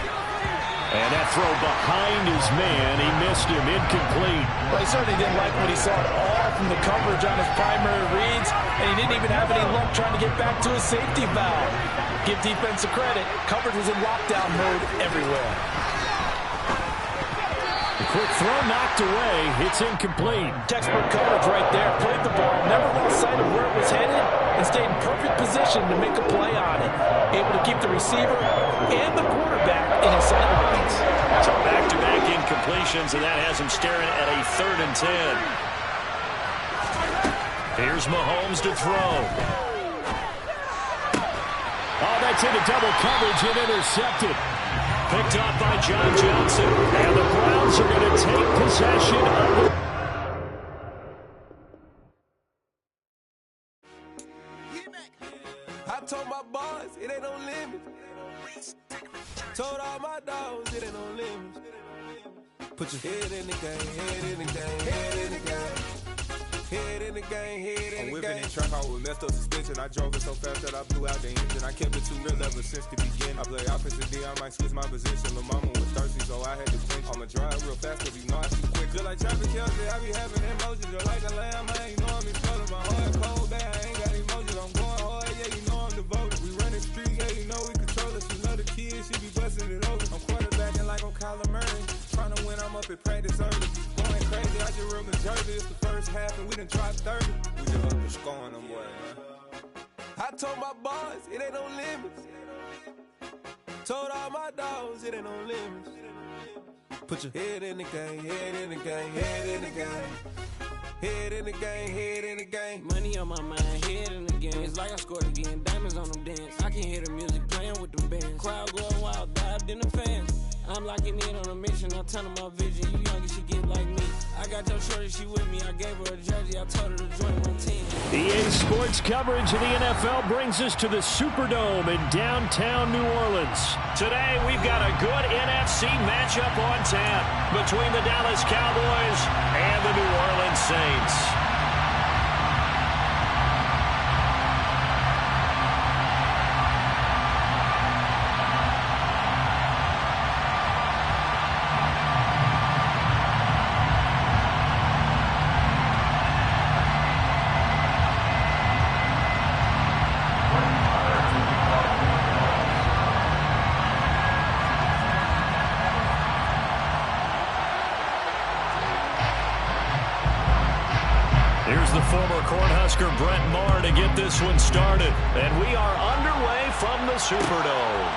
And that throw behind his man. He missed him. Incomplete. Well, he certainly didn't like what he saw at all from the coverage on his primary reads, and he didn't even have any luck trying to get back to his safety valve. Give defensive credit. Coverage was in lockdown mode everywhere. The quick throw knocked away. It's incomplete. Textbook coverage right there. Played the ball, never lost sight of where it was headed, and stayed in perfect position to make a play on it. Able to keep the receiver and the quarterback in his sight lines. So back-to-back incompletions, and that has him staring at a 3rd and 10. Here's Mahomes to throw. Oh, that's into double coverage and intercepted. Picked up by John Johnson. And the Browns are going to take possession of the... I told my boys, it ain't no limit. Told all my dogs, it ain't no limit. Put your head in the game, head in the game, head in the game. Head in the game, head in the game. I'm whipping in track out with messed up suspension. I drove it so fast that I blew out the engine. I kept it too real ever since the beginning. I play opposite D, I might switch my position. Lil' mama was thirsty, so I had to clinch. I'ma drive real fast, cause you know I shoot quick. Just like traffic Kelsey, I be having emotions. Just like a lamb, I ain't know I'm exploding. My heart cold, bad, I ain't got emotions. I'm going hard, yeah, you know I'm devoted. We run the street, yeah, you know we control it. You know the kids, she be busting it over. I'm quarterbacking like I'm Kyler Murray. Trying to win, I'm up at practice early. Going crazy, I just real Jersey. It's the first half and we done dropped 30. We just up and scoring them, boy, man. I told my boys, it ain't no limits. Told all my dogs, it ain't no limits. Put your head in the game, head in the game, head in the game. Head in the game, head in the game. Money on my mind, head in the game. It's like I scored again, diamonds on them dance. I can hear the music playing with them bands. Crowd going wild, dived in the fans. I'm locking in on a mission, I tell them my vision. You young, she get like me. I got your shorty, she with me. I gave her a jersey, I told her to join my team. EA Sports coverage of the NFL brings us to the Superdome in downtown New Orleans. Today, we've got a good NFC matchup on tap between the Dallas Cowboys and the New Orleans Saints. The former Cornhusker Brett Maher to get this one started. And we are underway from the Superdome.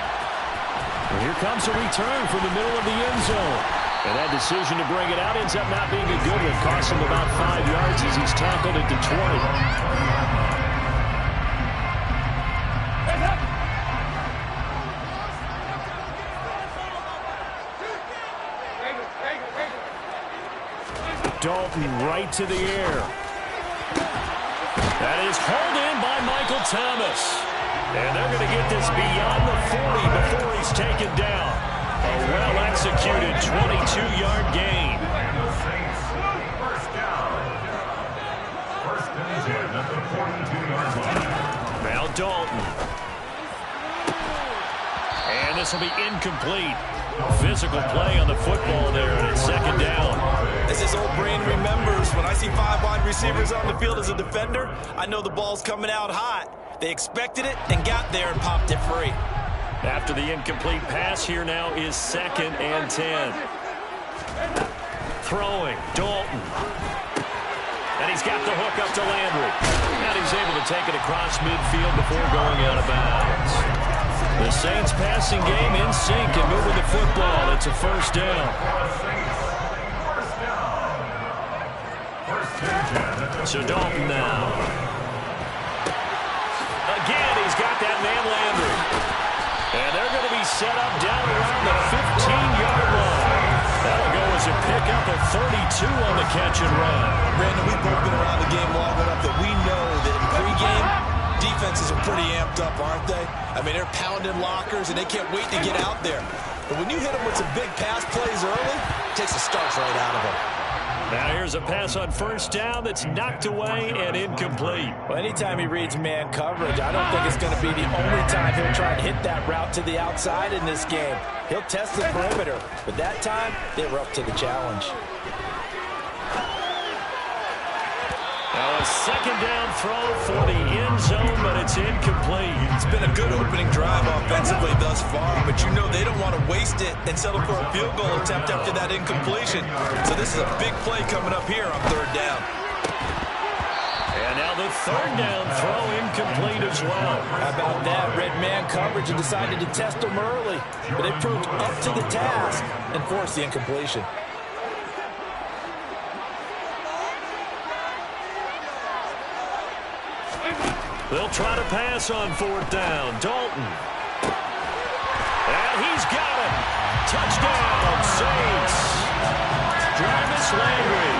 And here comes a return from the middle of the end zone. And that decision to bring it out ends up not being a good one. Costs him about 5 yards as he's tackled at the 20. Dalton right to the air. That is hauled in by Michael Thomas. And they're going to get this beyond the 40 before he's taken down. A well-executed 22-yard gain. Now Dalton. And this will be incomplete. Physical play on the football there, and it's 2nd down. As his old brain remembers, when I see 5 wide receivers on the field as a defender, I know the ball's coming out hot. They expected it and got there and popped it free. After the incomplete pass, here now is 2nd and 10. Throwing, Dalton. And he's got the hook up to Landry. And he's able to take it across midfield before going out of bounds. The Saints passing game in sync and moving the football. It's a 1st down. So Dalton now. Again, he's got that man Landry. And they're going to be set up down around the 15-yard line. That'll go as a pickup of 32 on the catch and run. Brandon, we've both been around the game long enough that we know that in pregame, defenses are pretty amped up, aren't they? I mean, they're pounding lockers, and they can't wait to get out there. But when you hit them with some big pass plays early, it takes the starch right out of them. Now here's a pass on first down that's knocked away and incomplete. Well, anytime he reads man coverage, I don't think it's going to be the only time he'll try and hit that route to the outside in this game. He'll test the perimeter, but that time, they were up to the challenge. Now a second down throw for the end zone, but it's incomplete. It's been a good opening drive offensively thus far, but you know they don't want to waste it and settle for a field goal attempt after that incompletion. So this is a big play coming up here on third down. And now the third down throw incomplete as well. How about that? Red man coverage and decided to test them early, but they proved up to the task and forced the incompletion. They'll try to pass on fourth down. Dalton. And he's got him. Touchdown, Saints. Jarvis Landry.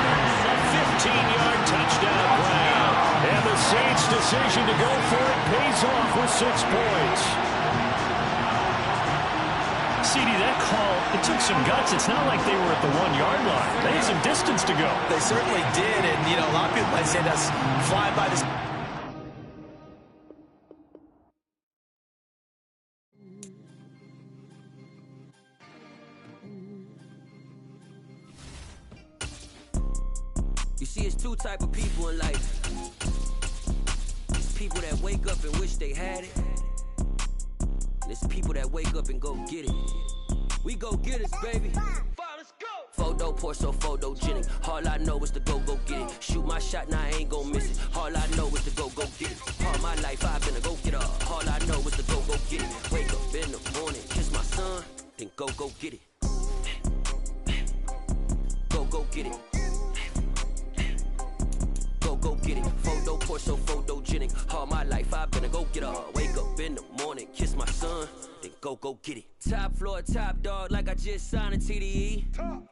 A 15-yard touchdown grab. And the Saints' decision to go for it pays off with 6 points. CD, that call, it took some guts. It's not like they were at the 1-yard line. They had some distance to go. They certainly did, and, you know, a lot of people might say that's fly by the... You see, it's 2 type of people in life. It's people that wake up and wish they had it. And it's people that wake up and go get it. We go get it, baby. Photo Porso, photogenic. All I know is to go get it. Shoot my shot, now I ain't gon' miss it. All I know is to go get it. All my life I've been a go getter. All I know is to go get it. Wake up in the morning, kiss my son, then go get it. Go get it. Go get it. Photo Porso, photogenic. All my life I've been a go getter. Wake up in the morning, kiss my son, then go get it. Top floor, top dog, like I just signed a TDE.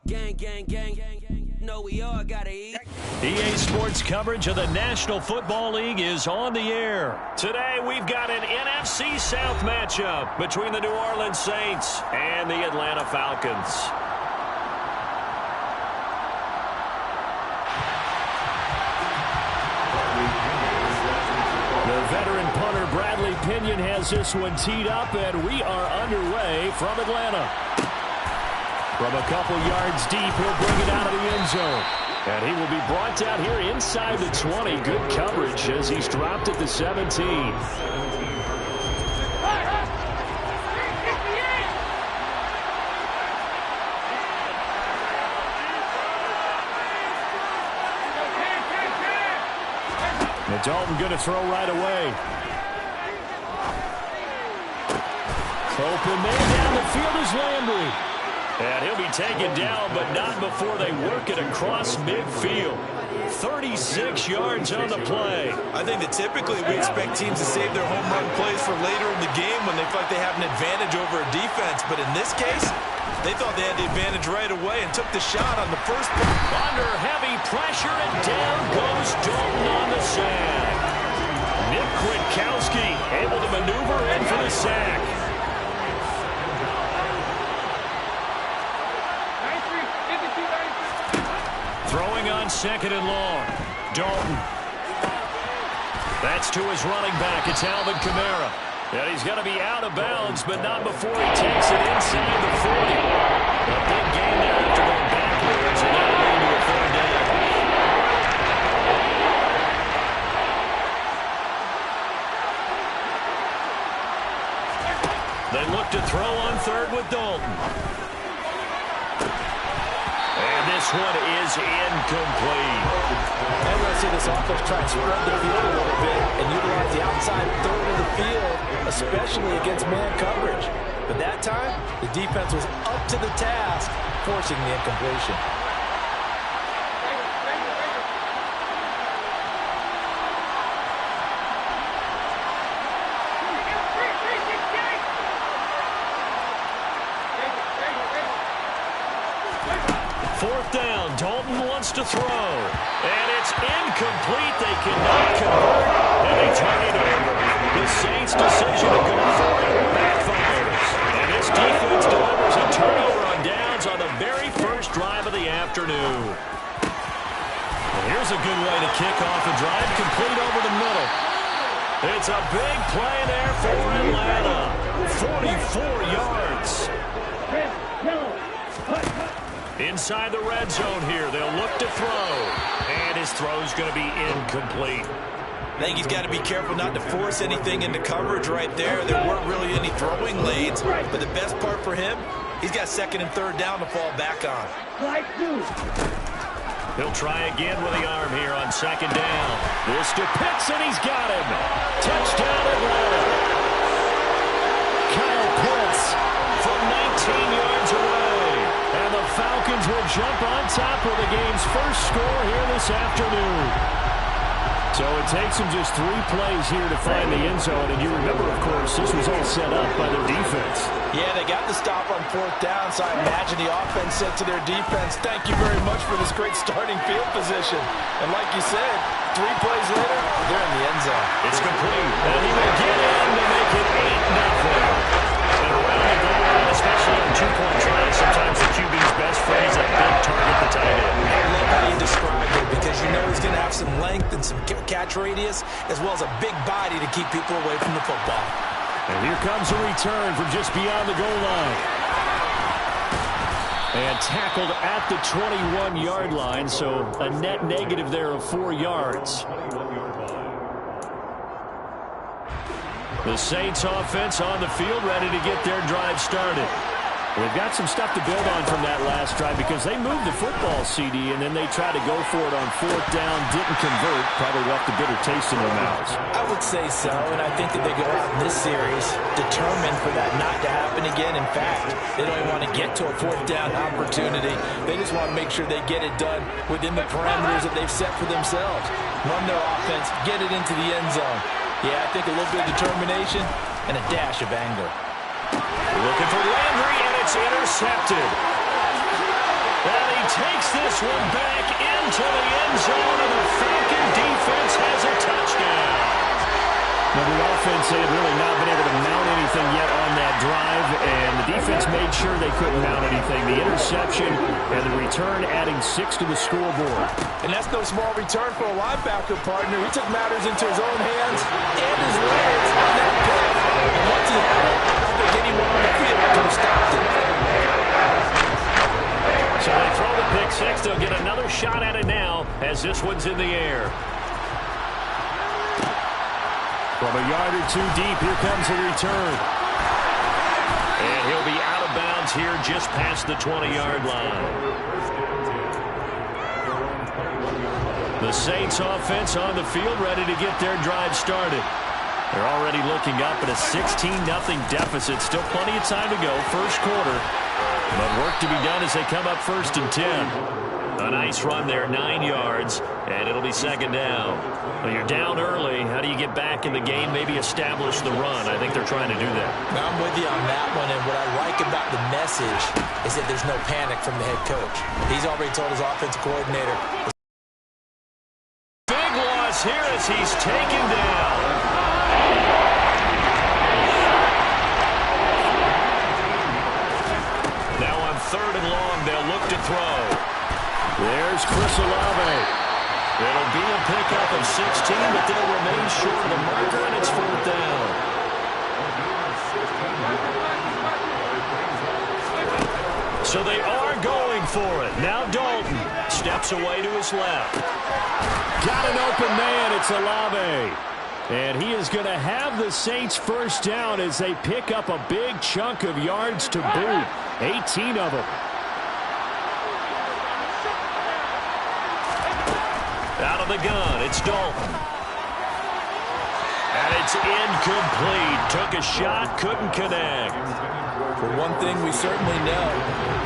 Gang, gang, gang, gang, gang. No, we all gotta eat. EA Sports coverage of the National Football League is on the air. Today we've got an NFC South matchup between the New Orleans Saints and the Atlanta Falcons. The veteran punter Bradley Pinion has this one teed up, and we are underway from Atlanta. From a couple yards deep, he'll bring it out of the end zone. And he will be brought down here inside the 20. Good coverage as he's dropped at the 17. Dalton going to throw right away. Open man down the field is Landry. And he'll be taken down, but not before they work it across midfield. 36 yards on the play. I think that typically we expect teams to save their home run plays for later in the game when they feel like they have an advantage over a defense. But in this case, they thought they had the advantage right away and took the shot on the first play. Under heavy pressure, and down goes Dalton on the sack. Nick Kwiatkowski able to maneuver in for the sack. Throwing on second and long. Dalton. That's to his running back. It's Alvin Kamara. And he's going to be out of bounds, but not before he takes it inside the 40. A big gain there after going backwards, and that'll lead to a third down. They look to throw on third with Dalton. And this one is incomplete. I'm going to see this offense try and spread the field a little bit and utilize the outside third of the field, especially against man coverage. But that time, the defense was up to the task, forcing the incompletion. Fourth down, Dalton to throw. And it's incomplete. They cannot convert, and they turn it over. The Saints' decision to go for it backfires. And this defense delivers a turnover on downs on the very first drive of the afternoon. And here's a good way to kick off a drive, complete over the middle. It's a big play there for Atlanta. 44 yards. Inside the red zone here, they'll look to throw. And his throw's going to be incomplete. I think he's got to be careful not to force anything into coverage right there. There weren't really any throwing lanes, but the best part for him, he's got second and third down to fall back on. He'll try again with the arm here on second down. This to Pitts, and he's got him. Touchdown Atlanta. Kyle Pitts from 19 yards away. And the Falcons will jump on top with the game's first score here this afternoon. So it takes them just 3 plays here to find the end zone. And you remember, of course, this was all set up by their defense. Yeah, they got the stop on fourth down, so I imagine the offense said to their defense, thank you very much for this great starting field position. And like you said, 3 plays later, they're in the end zone. It's complete. And he will get in to make it 8-0. And around the goal line, especially on 2-point tries, sometimes the QB's best friend is a big target, the tight end. I love how you described it, because you know he's going to have some length and some catch radius, as well as a big body to keep people away from the football. And here comes a return from just beyond the goal line. And tackled at the 21-yard line, so a net negative there of 4 yards. The Saints offense on the field, ready to get their drive started. We've got some stuff to build on from that last drive because they moved the football, CD, and then they tried to go for it on fourth down, didn't convert, probably left a bitter taste in their mouths. I would say so, and I think that they go out in this series determined for that not to happen again. In fact, they don't even want to get to a fourth down opportunity. They just want to make sure they get it done within the parameters that they've set for themselves. Run their offense, get it into the end zone. Yeah, I think a little bit of determination and a dash of anger. Looking for Landry, and it's intercepted. And he takes this one back into the end zone, and the Falcon defense has a touchdown. Now, the offense, they had really not been able to mount anything yet on that drive, and the defense made sure they couldn't mount anything. The interception and the return adding 6 to the scoreboard. And that's no small return for a linebacker partner. He took matters into his own hands and his legs on that play. And once he had it, I don't think anyone on the field could have stopped it. So they throw the pick six. They'll get another shot at it now as this one's in the air. From a yard or 2 deep, here comes the return. And he'll be out of bounds here just past the 20-yard line. The Saints offense on the field ready to get their drive started. They're already looking up at a 16-0 deficit. Still plenty of time to go, first quarter. But work to be done as they come up 1st and 10. A nice run there, 9 yards, and it'll be second down. Well, you're down early. How do you get back in the game, maybe establish the run? I think they're trying to do that. I'm with you on that one, and what I like about the message is that there's no panic from the head coach. He's already told his offensive coordinator. Big loss here as he's taken down. Now on 3rd and long, they'll look to throw. There's Chris Olave. It'll be a pickup of 16, but they'll remain short of the marker, and it's 4th down. So they are going for it. Now Dalton steps away to his left. Got an open man. It's Olave. And he is going to have the Saints first down as they pick up a big chunk of yards to boot. 18 of them. Out of the gun, it's Dalton. And it's incomplete. Took a shot, couldn't connect. For one thing we certainly know,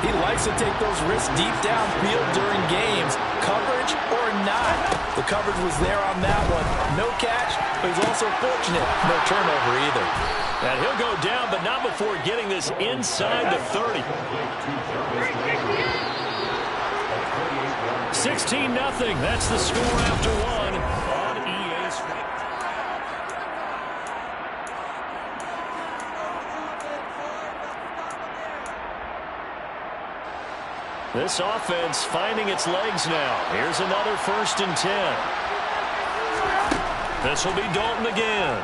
he likes to take those risks deep downfield during games, coverage or not. The coverage was there on that one. No catch, but he's also fortunate. No turnover either. And he'll go down, but not before getting this inside the 30. 16-0. That's the score after one on EA Sports. This offense finding its legs now. Here's another 1st and 10. This will be Dalton again.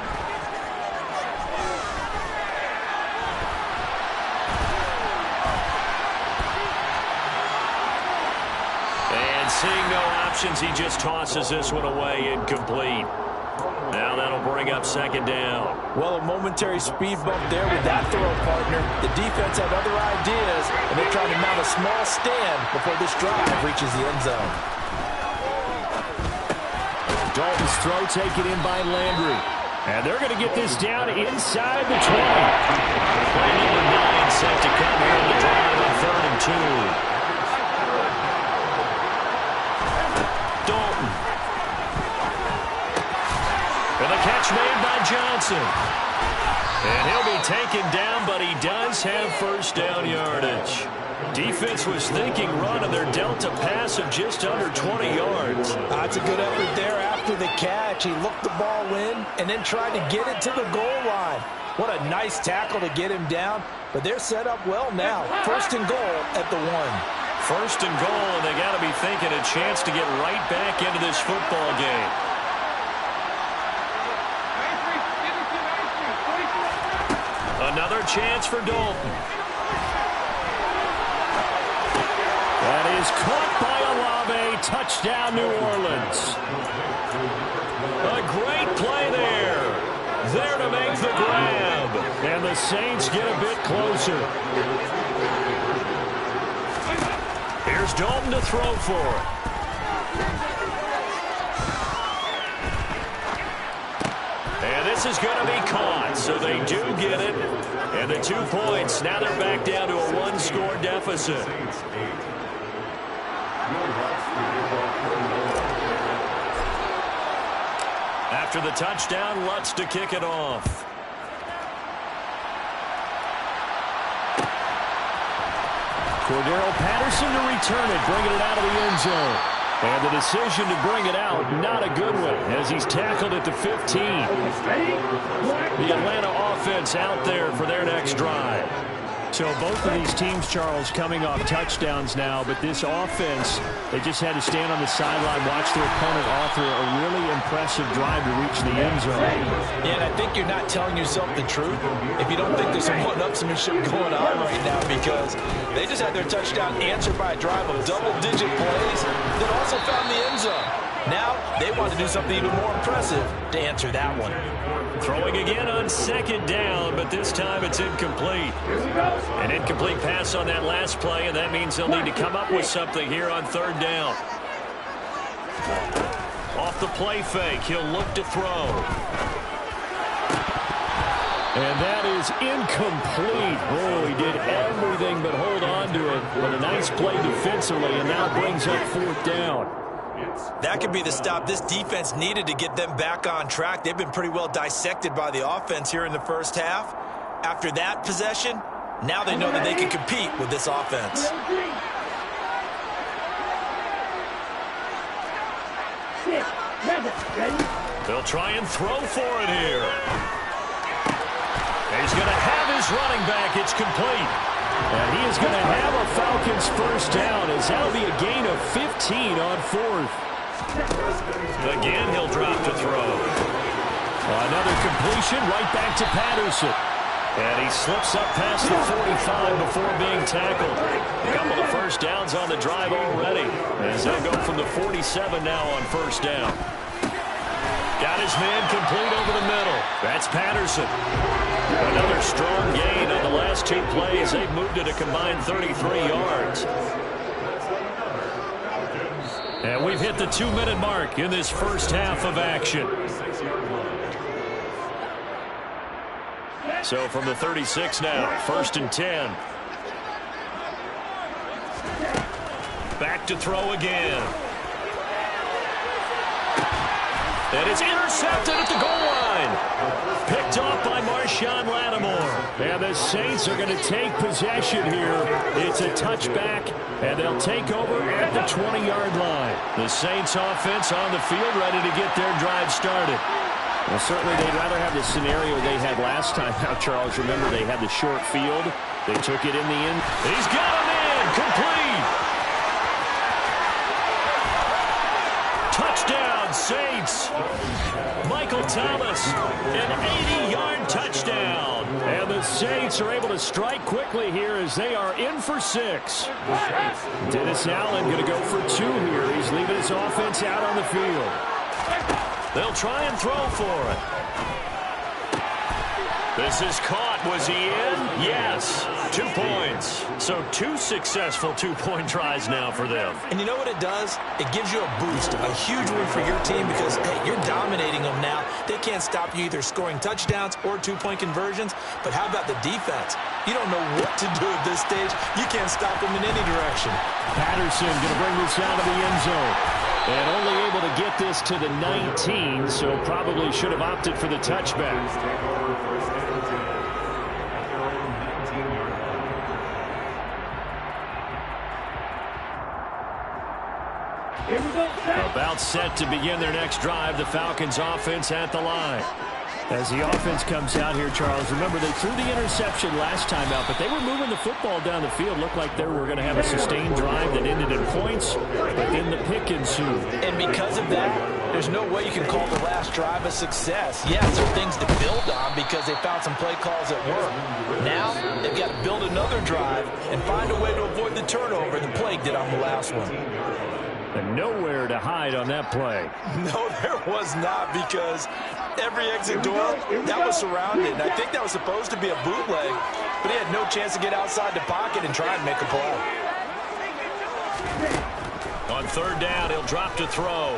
And seeing no options, he just tosses this one away, incomplete. Now that'll bring up 2nd down. Well, a momentary speed bump there with that throw, partner. The defense had other ideas, and they're trying to mount a small stand before this drive reaches the end zone. Dalton's throw taken in by Landry. And they're going to get this down inside the 20. Play number 9 set to come here on the drive on 3rd and 2. Dalton. And the catch made by Johnson. And he'll be taken down, but he does have 1st down yardage. Defense was thinking run, and they're dealt a pass of just under 20 yards. That's a good effort there after the catch. He looked the ball in and then tried to get it to the goal line. What a nice tackle to get him down, but they're set up well now. 1st and goal at the 1. 1st and goal, and they got to be thinking a chance to get right back into this football game. Another chance for Dalton. That is caught by Olave. Touchdown, New Orleans. A great play there. There to make the grab. And the Saints get a bit closer. Here's Dalton to throw for it. And this is going to be caught, so they do get it. And the 2 points, now they're back down to a 1-score deficit. After the touchdown, Lutz to kick it off. Cordero Patterson to return it, bringing it out of the end zone. And the decision to bring it out, not a good one, as he's tackled at the 15. The Atlanta offense out there for their next drive. So both of these teams, Charles, coming off touchdowns now, but this offense, they just had to stand on the sideline, watch their opponent author a really impressive drive to reach the end zone. Yeah, and I think you're not telling yourself the truth if you don't think there's some one-upsmanship going on right now, because they just had their touchdown answered by a drive of double-digit plays that also found the end zone. Now they want to do something even more impressive to answer that one. Throwing again on 2nd down, but this time it's incomplete. An incomplete pass on that last play, and that means they'll need to come up with something here on 3rd down. Off the play fake, he'll look to throw. And that is incomplete. Oh, he did everything but hold on to it. But a nice play defensively, and now brings up 4th down. That could be the stop this defense needed to get them back on track. They've been pretty well dissected by the offense here in the 1st half. After that possession, now they know that they can compete with this offense. They'll try and throw for it here. He's going to have his running back. It's complete. And he is going to have a Falcons 1st down, as that'll be a gain of 15 on 4th. Again, he'll drop to throw. Another completion right back to Patterson. And he slips up past the 45 before being tackled. A couple of 1st downs on the drive already, as they'll go from the 47 now on 1st down. Got his man complete over the middle. That's Patterson. Another strong gain on the last 2 plays. They've moved it a combined 33 yards. And we've hit the 2-minute mark in this 1st half of action. So from the 36 now, 1st and 10. Back to throw again. And it's intercepted at the goal line. Picked off by Marshawn Lattimore. And the Saints are going to take possession here. It's a touchback, and they'll take over at the 20-yard line. The Saints offense on the field, ready to get their drive started. Well, certainly they'd rather have the scenario they had last time. Now, Charles, remember they had the short field. They took it in the end. He's got him in, complete. Touchdown, Saints. Michael Thomas, an 80-yard touchdown. And the Saints are able to strike quickly here as they are in for 6. Dennis Allen going to go for 2 here. He's leaving his offense out on the field. They'll try and throw for it. This is caught. Was he in? Yes. 2 points. So 2 successful two-point tries now for them. And you know what it does? It gives you a boost, a huge win for your team because, hey, you're dominating them now. They can't stop you either scoring touchdowns or two-point conversions. But how about the defense? You don't know what to do at this stage. You can't stop them in any direction. Patterson going to bring this out of the end zone. And only able to get this to the 19, so probably should have opted for the touchback. About set to begin their next drive, the Falcons offense at the line. As the offense comes out here, Charles, remember they threw the interception last time out, but they were moving the football down the field. Looked like they were going to have a sustained drive that ended in points, but then the pick ensued. And because of that, there's no way you can call the last drive a success. Yes, there are things to build on because they found some play calls that work. Now, they've got to build another drive and find a way to avoid the turnover the Plague did on the last one. And nowhere to hide on that play. No, there was not because every exit door, that was surrounded. And I think that was supposed to be a bootleg, but he had no chance to get outside the pocket and try and make a play. On 3rd down, he'll drop to throw.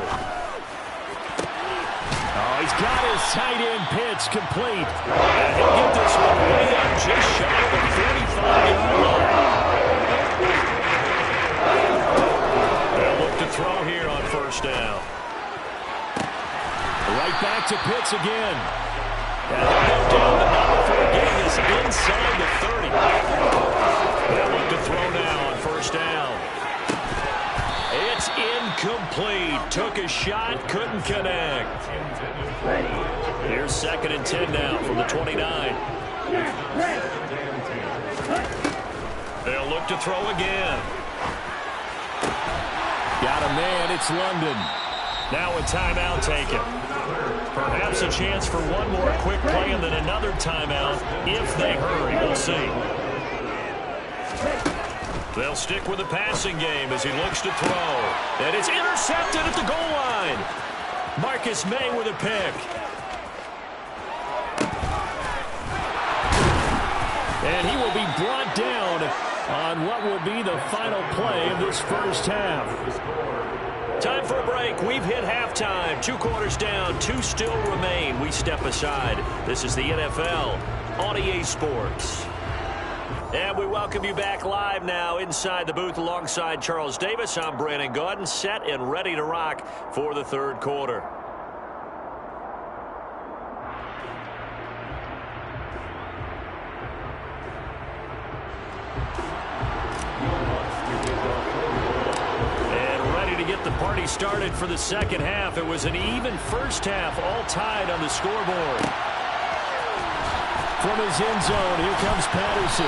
Oh, he's got his tight end pitch complete. And he'll get this one way up just shy of the 35-yard line. They'll look to throw here on 1st down. Right back to Pitts again. And they'll go down the number for a gain is inside the 30. They'll look to throw now on 1st down. It's incomplete. Took a shot, couldn't connect. Here's 2nd and 10 now from the 29. They'll look to throw again. Got a man, it's London. Now a timeout taken. Perhaps a chance for one more quick play and then another timeout if they hurry. We'll see. They'll stick with the passing game as he looks to throw. And it's intercepted at the goal line. Marcus May with a pick. And he will be brought down on what will be the final play of this 1st half. Time for a break. We've hit halftime. 2 quarters down. 2 still remain. We step aside. This is the NFL on EA Sports. And we welcome you back live now inside the booth alongside Charles Davis. I'm Brandon Gaudin, set and ready to rock for the 3rd quarter. The party started for the 2nd half. It was an even 1st half, all tied on the scoreboard. From his end zone, here comes Patterson.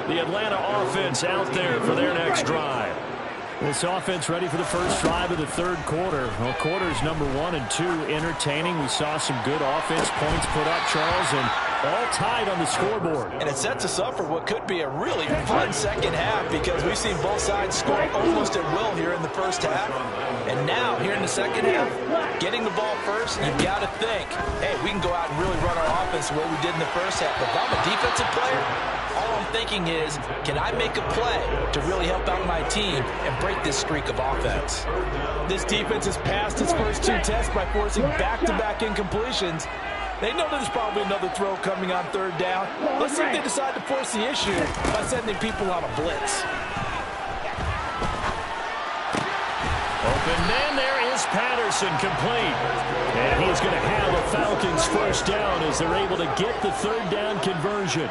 The Atlanta offense out there for their next drive. This offense ready for the first drive of the 3rd quarter. Well, quarters number 1 and 2 entertaining. We saw some good offense points put up, Charles, and all tied on the scoreboard. And it sets us up for what could be a really fun 2nd half because we've seen both sides score almost at will here in the 1st half. And now, here in the 2nd half, getting the ball first, you've got to think, hey, we can go out and really run our offense the way we did in the 1st half. But if I'm a defensive player, all I'm thinking is, can I make a play to really help out my team and break this streak of offense? This defense has passed its first 2 tests by forcing back-to-back incompletions. They know there's probably another throw coming on 3rd down. Let's see if they decide to force the issue by sending people on a blitz. Open man there Cordarrelle Patterson complete. And he's going to have the Falcons first down as they're able to get the third down conversion.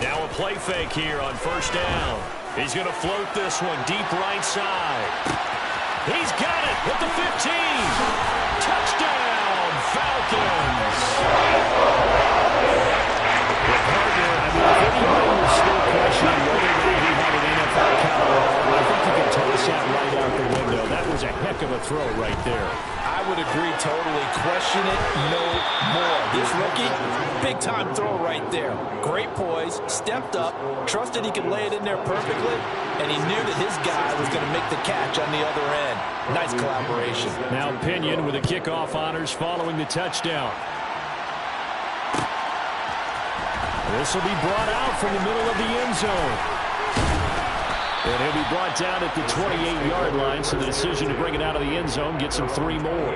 Now a play fake here on first down. He's going to float this one deep right side. He's got it at the 15. Touchdown, Falcons. Well, partner, I mean, if anybody was still questioning whether or not he had an NFL caliber, I think you can toss that right out the window. That was a heck of a throw right there. I would agree totally. Question it no more. This rookie, big-time throw right there. Great poise, stepped up, trusted he could lay it in there perfectly, and he knew that his guy was going to make the catch on the other end. Nice collaboration. Now Pinion with the kickoff honors following the touchdown. This will be brought out from the middle of the end zone. And he'll be brought down at the 28-yard line, so the decision to bring it out of the end zone gets him 3 more.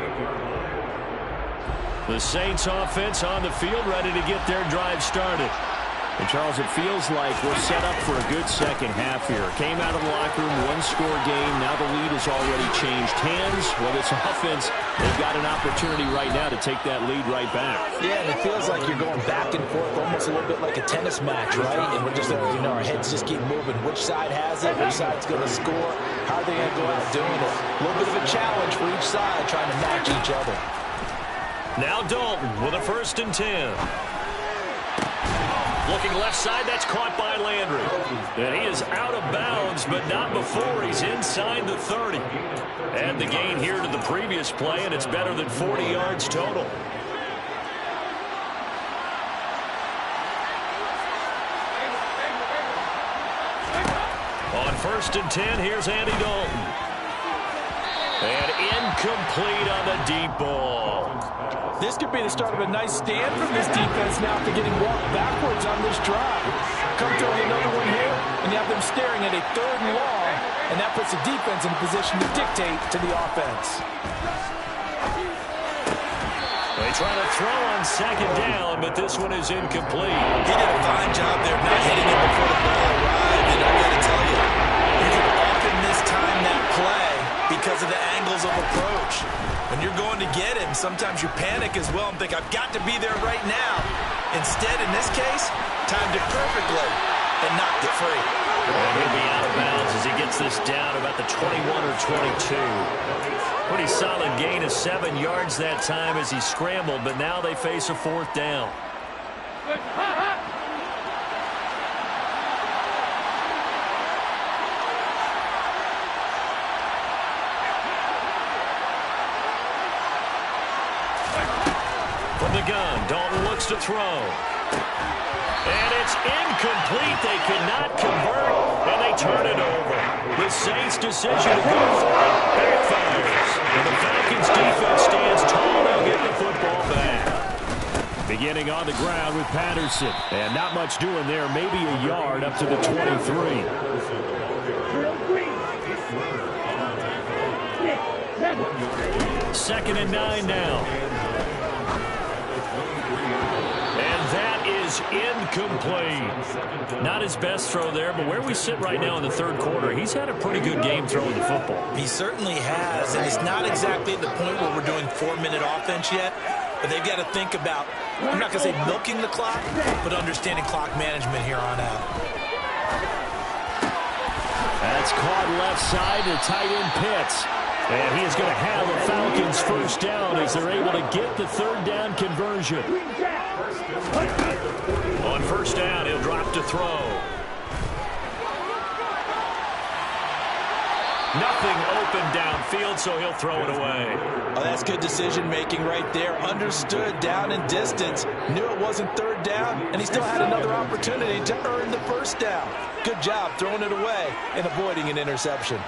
The Saints offense on the field, ready to get their drive started. And, Charles, it feels like we're set up for a good second half here. Came out of the locker room, one-score game. Now the lead has already changed hands. Well, this offense, they've got an opportunity right now to take that lead right back. Yeah, and it feels like you're going back and forth, almost a little bit like a tennis match, right? And we're just, our heads just keep moving. Which side has it? Which side's going to score? How are they going to go out doing it? A little bit of a challenge for each side, trying to match each other. Now Dalton with a 1st and 10. Looking left side, that's caught by Landry. And he is out of bounds, but not before he's inside the 30. And the gain here to the previous play, and it's better than 40 yards total. On 1st and 10, here's Andy Dalton. And incomplete on the deep ball. This could be the start of a nice stand from this defense now after getting walked backwards on this drive. Come throw another one here, and you have them staring at a 3rd and long, and that puts the defense in a position to dictate to the offense. They try to throw on 2nd down, but this one is incomplete. He did a fine job there not hitting it before the ball arrived, and I got to tell you, you can often mistime that play because of the angles of approach. When you're going to get him, sometimes you panic as well and think, I've got to be there right now. Instead, in this case, timed it perfectly and knocked it free. And he'll be out of bounds as he gets this down about the 21 or 22. Pretty solid gain of 7 yards that time as he scrambled, but now they face a 4th down. From the gun, Dalton looks to throw. And it's incomplete. They could not convert, and they turn it over. The Saints' decision to go for it backfires. And the Falcons' defense stands tall. They'll get the football back. Beginning on the ground with Patterson. And not much doing there. Maybe a yard up to the 23. 2nd and 9 now. Incomplete. Not his best throw there, but where we sit right now in the 3rd quarter, he's had a pretty good game throwing the football. He certainly has, and it's not exactly at the point where we're doing 4-minute offense yet, but they've got to think about, I'm not going to say milking the clock, but understanding clock management here on out. That's caught left side to tight end Pitts. And he is going to have the Falcons first down as they're able to get the 3rd down conversion. On 1st down, he'll drop to throw. Nothing open downfield, so he'll throw it away. Oh, that's good decision-making right there. Understood down and distance. Knew it wasn't 3rd down, and he still had another opportunity to earn the 1st down. Good job throwing it away and avoiding an interception.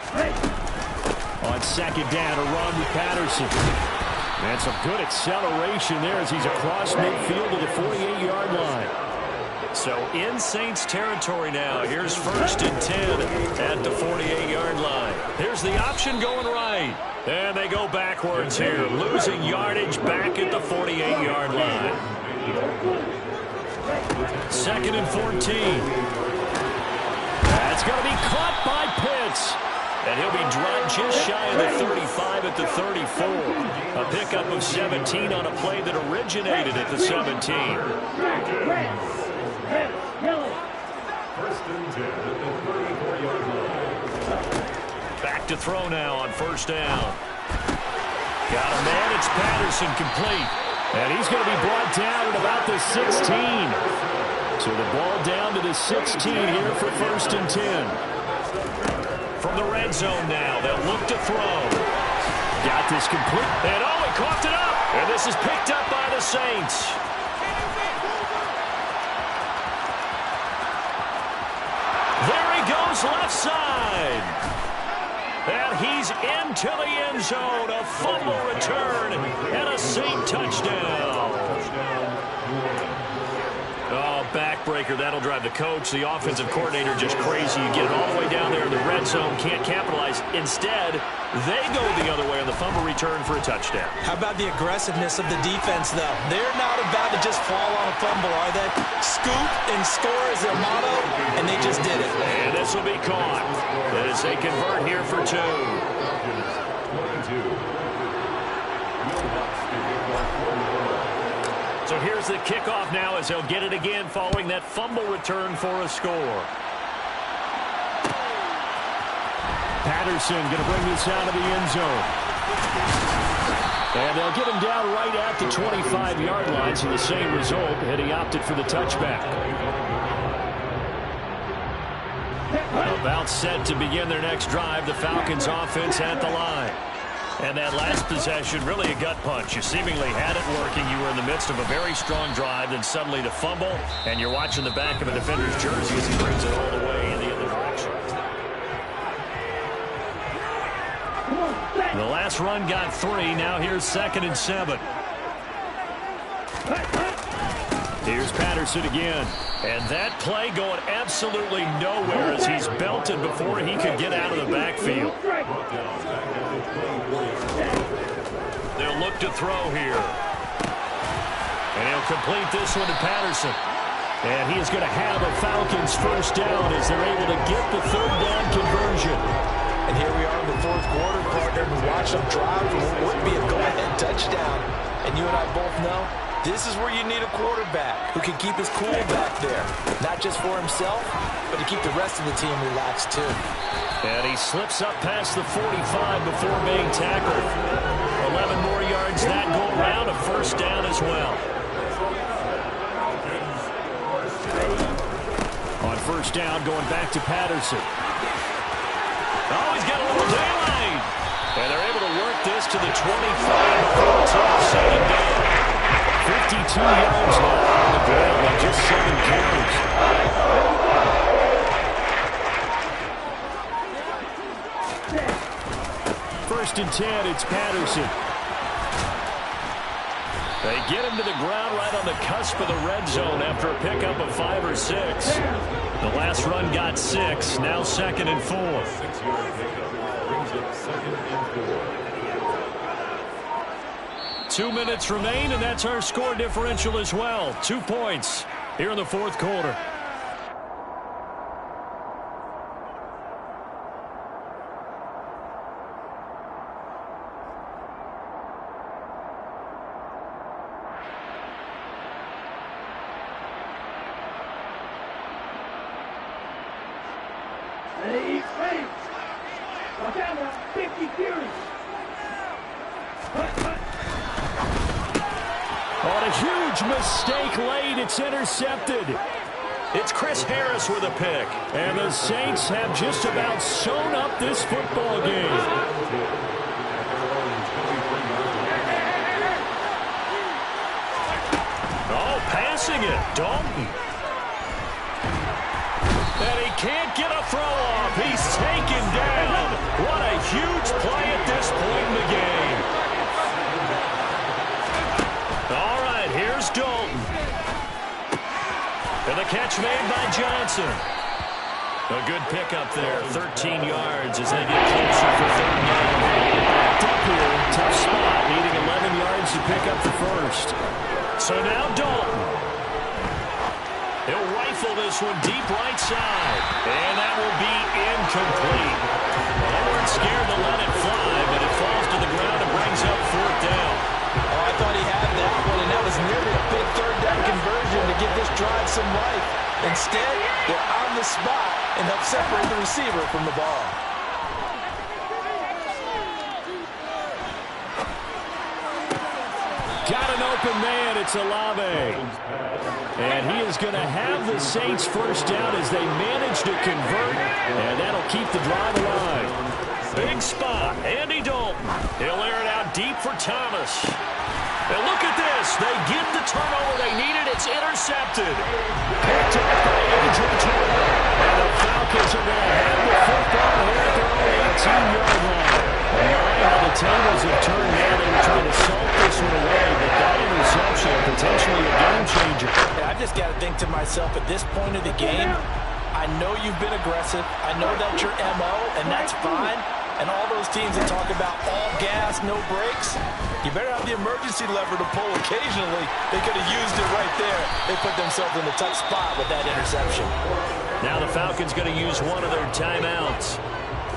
On 2nd down, a run with Patterson. And some good acceleration there as he's across midfield to the 48-yard line. So in Saints territory now. Here's 1st and 10 at the 48-yard line. Here's the option going right. And they go backwards here, losing yardage back at the 48-yard line. 2nd and 14. That's going to be caught by Pitts. And he'll be dropped just shy of the 35 at the 34. A pickup of 17 on a play that originated at the 17. Back to throw now on first down. Got a man, it's Patterson, complete. And he's going to be brought down at about the 16. So the ball down to the 16 here for 1st and 10. From the red zone now, they'll look to throw. Got this complete. And oh, he coughed it up. And this is picked up by the Saints. There he goes left side. And he's into the end zone. A fumble return and a Saint touchdown. Oh, backbreaker. That'll drive the coach, the offensive coordinator, just crazy. You get it all the way down there in the red zone, can't capitalize. Instead, they go the other way on the fumble return for a touchdown. How about the aggressiveness of the defense, though? They're not about to just fall on a fumble, are they? Scoop and score is their motto, and they just did it. And this will be caught as they convert here for 2. So here's the kickoff now as they'll get it again following that fumble return for a score. Patterson going to bring this out of the end zone. And they'll get him down right at the 25-yard line, so the same result, and he opted for the touchback. About set to begin their next drive, the Falcons offense at the line. And that last possession, really a gut punch. You seemingly had it working. You were in the midst of a very strong drive, then suddenly the fumble, and you're watching the back of a defender's jersey as he brings it all the way in the other direction. The last run got 3. Now here's 2nd and 7. Here's Patterson again. And that play going absolutely nowhere as he's belted before he could get out of the backfield. They'll look to throw here. And he'll complete this one to Patterson. And he is going to have a Falcons first down as they're able to get the 3rd down conversion. And here we are in the 4th quarter, partner. We watch them drive for what would be a go-ahead touchdown. And you and I both know this is where you need a quarterback who can keep his cool back there. Not just for himself, but to keep the rest of the team relaxed too. And he slips up past the 45 before being tackled. 11 more yards that go around, a first down as well. On first down, going back to Patterson. Oh, he's got a little daylight. And they're able to work this to the 25 before it's second down. 52 yards now on the ground on just 7 carries. First and 10, it's Patterson. They get him to the ground right on the cusp of the red zone after a pickup of 5 or 6. The last run got 6, now 2nd and 4. 6-yard pickup brings up 2nd and 4. 2 minutes remain, and that's our score differential as well. 2 points here in the 4th quarter. Ready? Watch out now. 50 series. On a huge mistake late, it's intercepted. It's Chris Harris with a pick. And the Saints have just about sewn up this football game. Oh, passing it. Dalton. And he can't get a throw off. He's taken down. What a huge play at this point in the game. All right, here's Dalton. And the catch made by Johnson. A good pickup there, 13 yards as they get closer for 3rd down. Backed up here, tough spot, needing 11 yards to pick up the first. So now Dalton. He'll rifle this one deep right side. And that will be incomplete. And we're some life. Instead, they're on the spot and help separate the receiver from the ball. Got an open man. It's Olave. And he is going to have the Saints first down as they manage to convert. And that'll keep the drive alive. Big spot. Andy Dalton. He'll air it out deep for Thomas. And look at this. They get the turnover they needed. It's intercepted. Picked up by Adrian Torrey. And the Falcons are going to have the football here at their own 18-yard line. How the tables have turned now. They were trying to salt this one away, but that interception potentially a game changer. I've just got to think to myself at this point of the game, I know you've been aggressive. I know that's your MO, and that's fine. And all those teams that talk about all gas, no brakes, you better have the emergency lever to pull occasionally. They could have used it right there. They put themselves in a tough spot with that interception. Now the Falcons going to use one of their timeouts,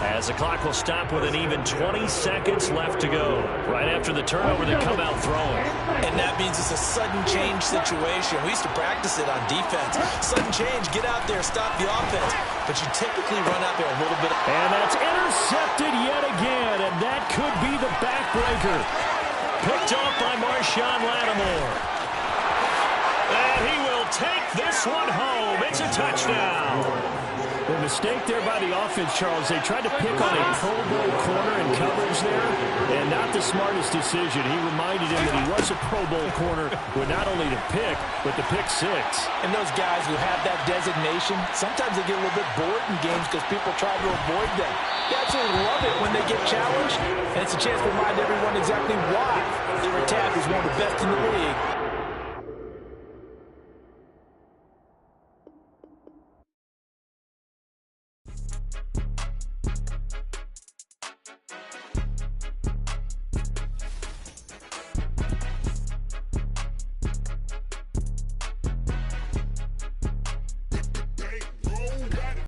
as the clock will stop with an even 20 seconds left to go. Right after the turnover, they come out throwing. And that means it's a sudden change situation. We used to practice it on defense. Sudden change, get out there, stop the offense. But you typically run out there a little bit. And that's intercepted yet again, and that could be the backbreaker. Picked off by Marshawn Lattimore. And he will take this one home. It's a touchdown. The mistake there by the offense, Charles, they tried to pick on a Pro Bowl corner in coverage there, and not the smartest decision. He reminded him that he was a Pro Bowl corner with not only the pick, but the pick six. And those guys who have that designation, sometimes they get a little bit bored in games because people try to avoid them. They absolutely love it when they get challenged, and it's a chance to remind everyone exactly why they were tagged as one of the best in the league